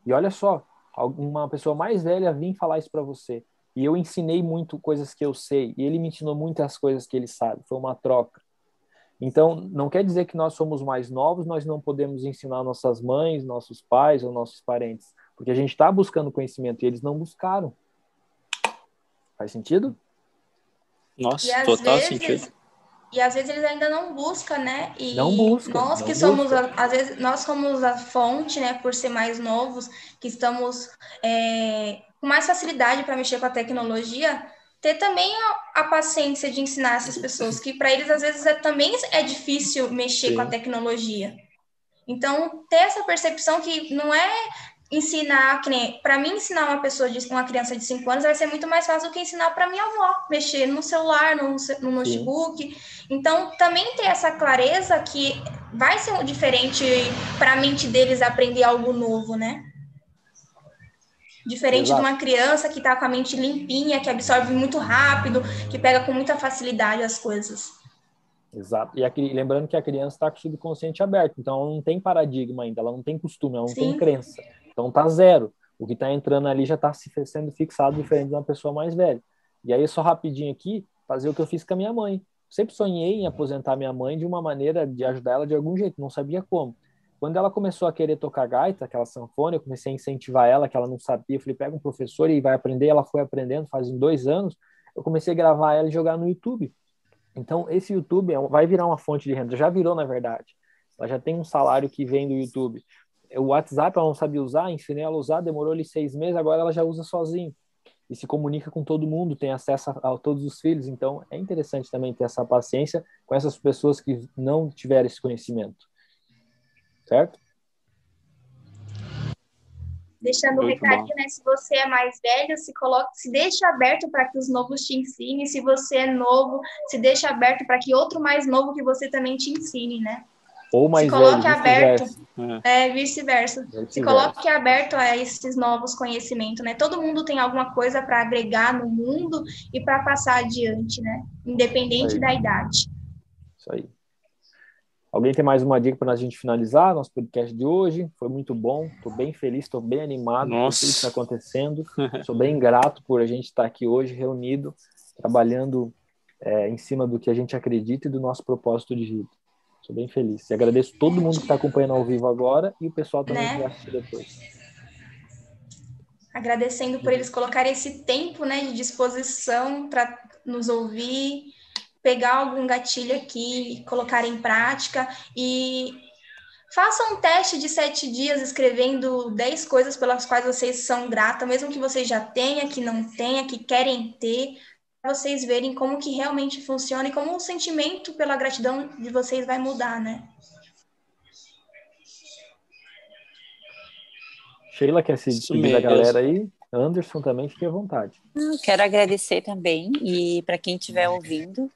E olha só, uma pessoa mais velha vir falar isso para você. E eu ensinei muito coisas que eu sei, e ele me ensinou muitas coisas que ele sabe, foi uma troca. Então, não quer dizer que nós somos mais novos, nós não podemos ensinar nossas mães, nossos pais ou nossos parentes, porque a gente está buscando conhecimento e eles não buscaram. Faz sentido? Nossa, total sentido. E às vezes eles ainda não buscam, né? E não busca. Nós que somos, às vezes, nós somos a fonte, né? Por ser mais novos, que estamos com mais facilidade para mexer com a tecnologia, ter também a paciência de ensinar essas pessoas, que para eles às vezes também é difícil mexer com a tecnologia. Então, ter essa percepção que não é ensinar, que nem para mim ensinar uma criança de 5 anos vai ser muito mais fácil do que ensinar para minha avó mexer no celular, no notebook. Então, também ter essa clareza que vai ser diferente para a mente deles aprender algo novo, né? Diferente de uma criança que está com a mente limpinha, que absorve muito rápido, que pega com muita facilidade as coisas. Exato. E lembrando que a criança está com o subconsciente aberto, então ela não tem paradigma ainda, ela não tem costume, ela não tem crença. Então tá zero. O que está entrando ali já está sendo fixado diferente de uma pessoa mais velha. E aí, só rapidinho aqui, fazer o que eu fiz com a minha mãe. Sempre sonhei em aposentar minha mãe de uma maneira de ajudar ela de algum jeito, não sabia como. Quando ela começou a querer tocar gaita, aquela sanfona, eu comecei a incentivar ela, que ela não sabia. Eu falei, pega um professor e vai aprender. Ela foi aprendendo, faz 2 anos. Eu comecei a gravar ela e jogar no YouTube. Então, esse YouTube vai virar uma fonte de renda. Já virou, na verdade. Ela já tem um salário que vem do YouTube. O WhatsApp ela não sabia usar, ensinei ela a usar, demorou-lhe 6 meses, agora ela já usa sozinho. E se comunica com todo mundo, tem acesso a todos os filhos. Então, é interessante também ter essa paciência com essas pessoas que não tiveram esse conhecimento. Certo? Deixando um recadinho, né? Se você é mais velho, se deixa aberto para que os novos te ensinem. Se você é novo, se deixa aberto para que outro mais novo que você também te ensine, né? Ou mais se coloque velho, aberto, vice-versa. Se coloque aberto a esses novos conhecimentos, né? Todo mundo tem alguma coisa para agregar no mundo e para passar adiante, né? Independente da idade. Isso aí. Alguém tem mais uma dica para a gente finalizar nosso podcast de hoje? Foi muito bom, estou bem feliz, estou bem animado com tudo que está acontecendo. Sou bem grato por a gente estar aqui hoje reunido, trabalhando em cima do que a gente acredita e do nosso propósito de vida. Sou bem feliz. E agradeço todo mundo que está acompanhando ao vivo agora e o pessoal também que vai assistir depois. agradecendo por eles colocarem esse tempo, né, de disposição para nos ouvir, pegar algum gatilho aqui, colocar em prática e façam um teste de 7 dias escrevendo 10 coisas pelas quais vocês são gratas, mesmo que vocês já tenham, que não tenham, que querem ter, para vocês verem como que realmente funciona e como o sentimento pela gratidão de vocês vai mudar, né? Sheila quer se Isso despedir da mesmo. galera aí? Anderson também, fique à vontade. Quero agradecer também, e para quem estiver ouvindo,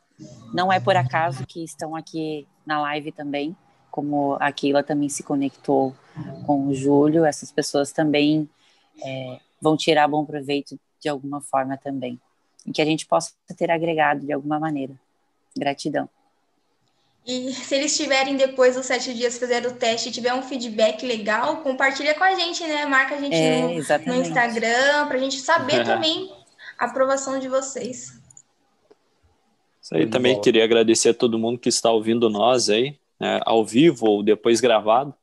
não é por acaso que estão aqui na live também, como a Keila também se conectou com o Júlio, essas pessoas também vão tirar bom proveito de alguma forma também, e que a gente possa ter agregado de alguma maneira. Gratidão. E se eles tiverem depois dos 7 dias fazer o teste e tiver um feedback legal, compartilha com a gente, né? Marca a gente no Instagram, para a gente saber também a aprovação de vocês. Isso aí, também queria agradecer a todo mundo que está ouvindo nós aí, né, ao vivo ou depois gravado.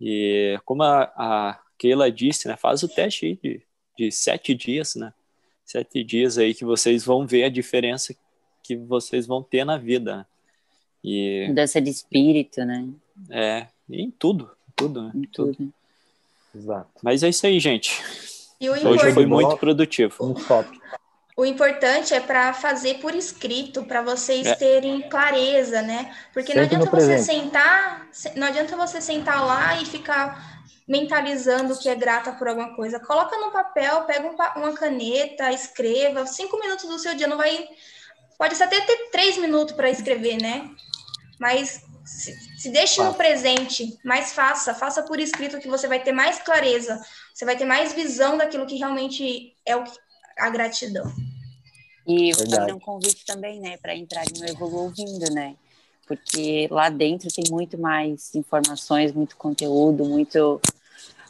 E como a Keila disse, né, faz o teste aí de 7 dias, né? 7 dias aí que vocês vão ver a diferença que vocês vão ter na vida, né? E mudança de espírito, né? Em tudo, né? Em tudo. Exato. Mas é isso aí, gente. E hoje foi muito produtivo. Muito top. O importante é para fazer por escrito, para vocês terem clareza, né? Porque não adianta você sentar lá e ficar mentalizando que é grata por alguma coisa. Coloca no papel, pega uma caneta, escreva. 5 minutos do seu dia, não vai... Pode até ter 3 minutos para escrever, né? Mas se deixe no presente, mas faça por escrito, que você vai ter mais clareza, você vai ter mais visão daquilo que realmente é a gratidão. E vou fazer um convite também, né, para entrarem no Evoluindo, né? Porque lá dentro tem muito mais informações, muito conteúdo,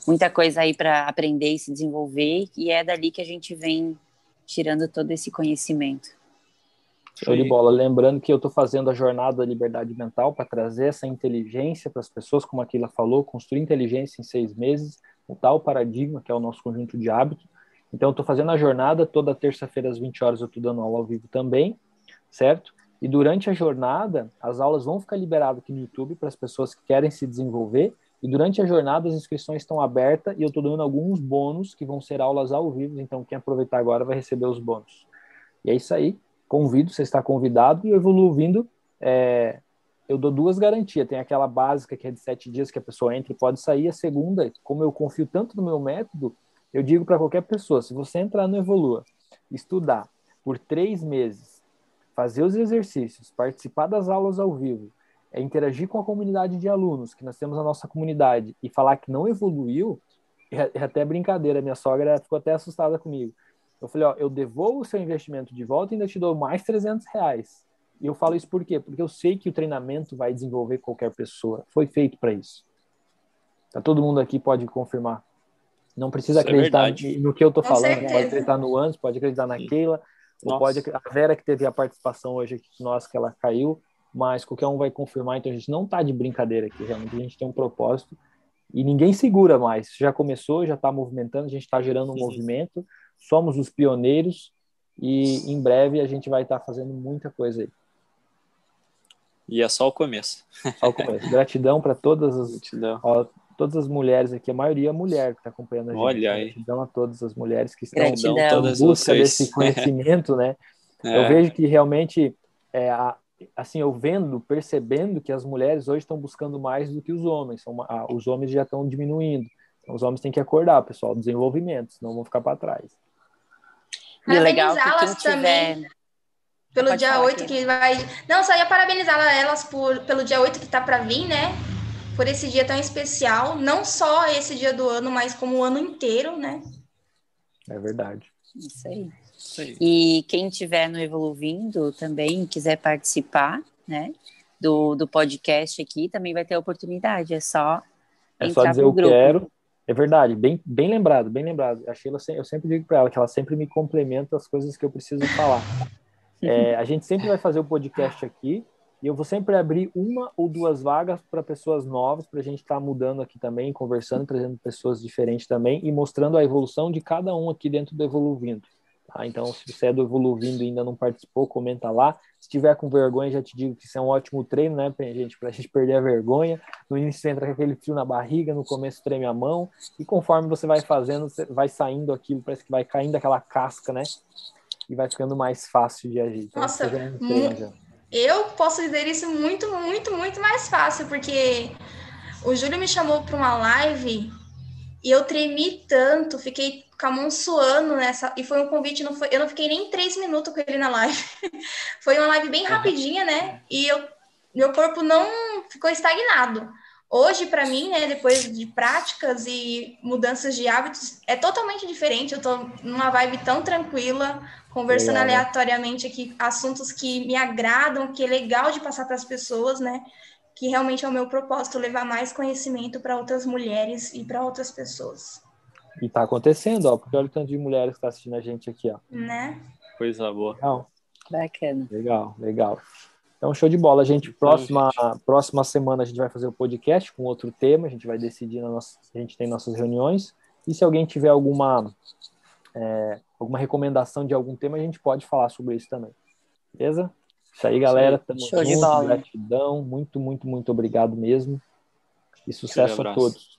muita coisa aí para aprender e se desenvolver, e é dali que a gente vem tirando todo esse conhecimento. Show de bola. Lembrando que eu estou fazendo a jornada da liberdade mental para trazer essa inteligência para as pessoas, como a Keila falou, construir inteligência em 6 meses, mudar o paradigma, que é o nosso conjunto de hábitos. Então, eu estou fazendo a jornada, toda terça-feira às 20 horas eu estou dando aula ao vivo também, certo? E durante a jornada, as aulas vão ficar liberadas aqui no YouTube para as pessoas que querem se desenvolver, e durante a jornada as inscrições estão abertas e eu estou dando alguns bônus que vão ser aulas ao vivo, então quem aproveitar agora vai receber os bônus. E é isso aí. Convido, você está convidado, e o Evoluindo, eu dou 2 garantias. Tem aquela básica que é de 7 dias que a pessoa entra e pode sair. A segunda, como eu confio tanto no meu método, eu digo para qualquer pessoa, se você entrar no Evolua, estudar por 3 meses, fazer os exercícios, participar das aulas ao vivo, interagir com a comunidade de alunos, que nós temos a nossa comunidade, e falar que não evoluiu, é até brincadeira, minha sogra ficou até assustada comigo. Eu falei, eu devolvo o seu investimento de volta e ainda te dou mais R$300. E eu falo isso por quê? Porque eu sei que o treinamento vai desenvolver qualquer pessoa. Foi feito para isso. Tá, todo mundo aqui pode confirmar. Não precisa acreditar no que eu tô falando. Certeza. Pode acreditar no Anderson, pode acreditar na Keila, ou pode a Vera, que teve a participação hoje aqui com nós, que ela caiu, mas qualquer um vai confirmar. Então a gente não tá de brincadeira aqui, realmente a gente tem um propósito e ninguém segura mais. Já começou, já tá movimentando, a gente tá gerando um movimento. Somos os pioneiros e em breve a gente vai estar fazendo muita coisa aí. E é só o começo. Só o começo. Gratidão para todas as mulheres aqui, a maioria é mulher que está acompanhando a gente. Olha aí. Gratidão a todas as mulheres que estão Gratidão. em busca desse conhecimento, né? Eu vejo que realmente, assim, percebendo que as mulheres hoje estão buscando mais do que os homens. Os homens já estão diminuindo. Então, os homens têm que acordar, pessoal, desenvolvimento, senão vão ficar para trás. E é legal que quem tiver... Pelo dia 8 que vai... Não, só ia parabenizar elas pelo dia 8 que tá para vir, né? Por esse dia tão especial. Não só esse dia do ano, mas como o ano inteiro, né? É verdade. Isso aí. E quem tiver no Evoluindo também, quiser participar, né? Do podcast aqui, também vai ter a oportunidade. É só entrar dizer pro eu grupo. quero. É verdade, bem lembrado, bem lembrado. A Sheila, eu sempre digo para ela que ela sempre me complementa as coisas que eu preciso falar. A gente sempre vai fazer o podcast aqui, E eu vou sempre abrir 1 ou 2 vagas para pessoas novas, para a gente estar mudando aqui também, conversando, trazendo pessoas diferentes também e mostrando a evolução de cada um aqui dentro do Evoluvindo. Tá? Então, se você é do Evoluvindo e ainda não participou, comenta lá. Se tiver com vergonha, já te digo que isso é um ótimo treino, né, para a gente perder a vergonha. No início você entra com aquele frio na barriga, no começo treme a mão, e conforme você vai fazendo, você vai saindo aquilo, parece que vai caindo aquela casca, né? E vai ficando mais fácil de agir. Então, Nossa, já é um treino já. eu posso dizer isso muito, muito, muito mais fácil, porque o Júlio me chamou para uma live e eu tremi tanto, fiquei com a mão suando nessa. E foi um convite, eu não fiquei nem 3 minutos com ele na live. Foi uma live bem rapidinha, né? E meu corpo não ficou estagnado. Hoje, para mim, né, depois de práticas e mudanças de hábitos, é totalmente diferente. Eu tô numa vibe tão tranquila, conversando Legal, né? aleatoriamente aqui, assuntos que me agradam, que é legal de passar para as pessoas, né? Que realmente é o meu propósito, levar mais conhecimento para outras mulheres e para outras pessoas. E tá acontecendo, ó, porque olha o tanto de mulheres que tá assistindo a gente aqui, ó. Né? Coisa boa. Legal, Bacana. legal. Então, show de bola, gente. Próxima semana a gente vai fazer o podcast com outro tema, a gente vai decidir, a gente tem nossas reuniões, e se alguém tiver alguma recomendação de algum tema, a gente pode falar sobre isso também. Beleza? Isso aí, galera. Tamo Show de junto, bola. gratidão. Muito, muito, muito obrigado mesmo. E sucesso a todos.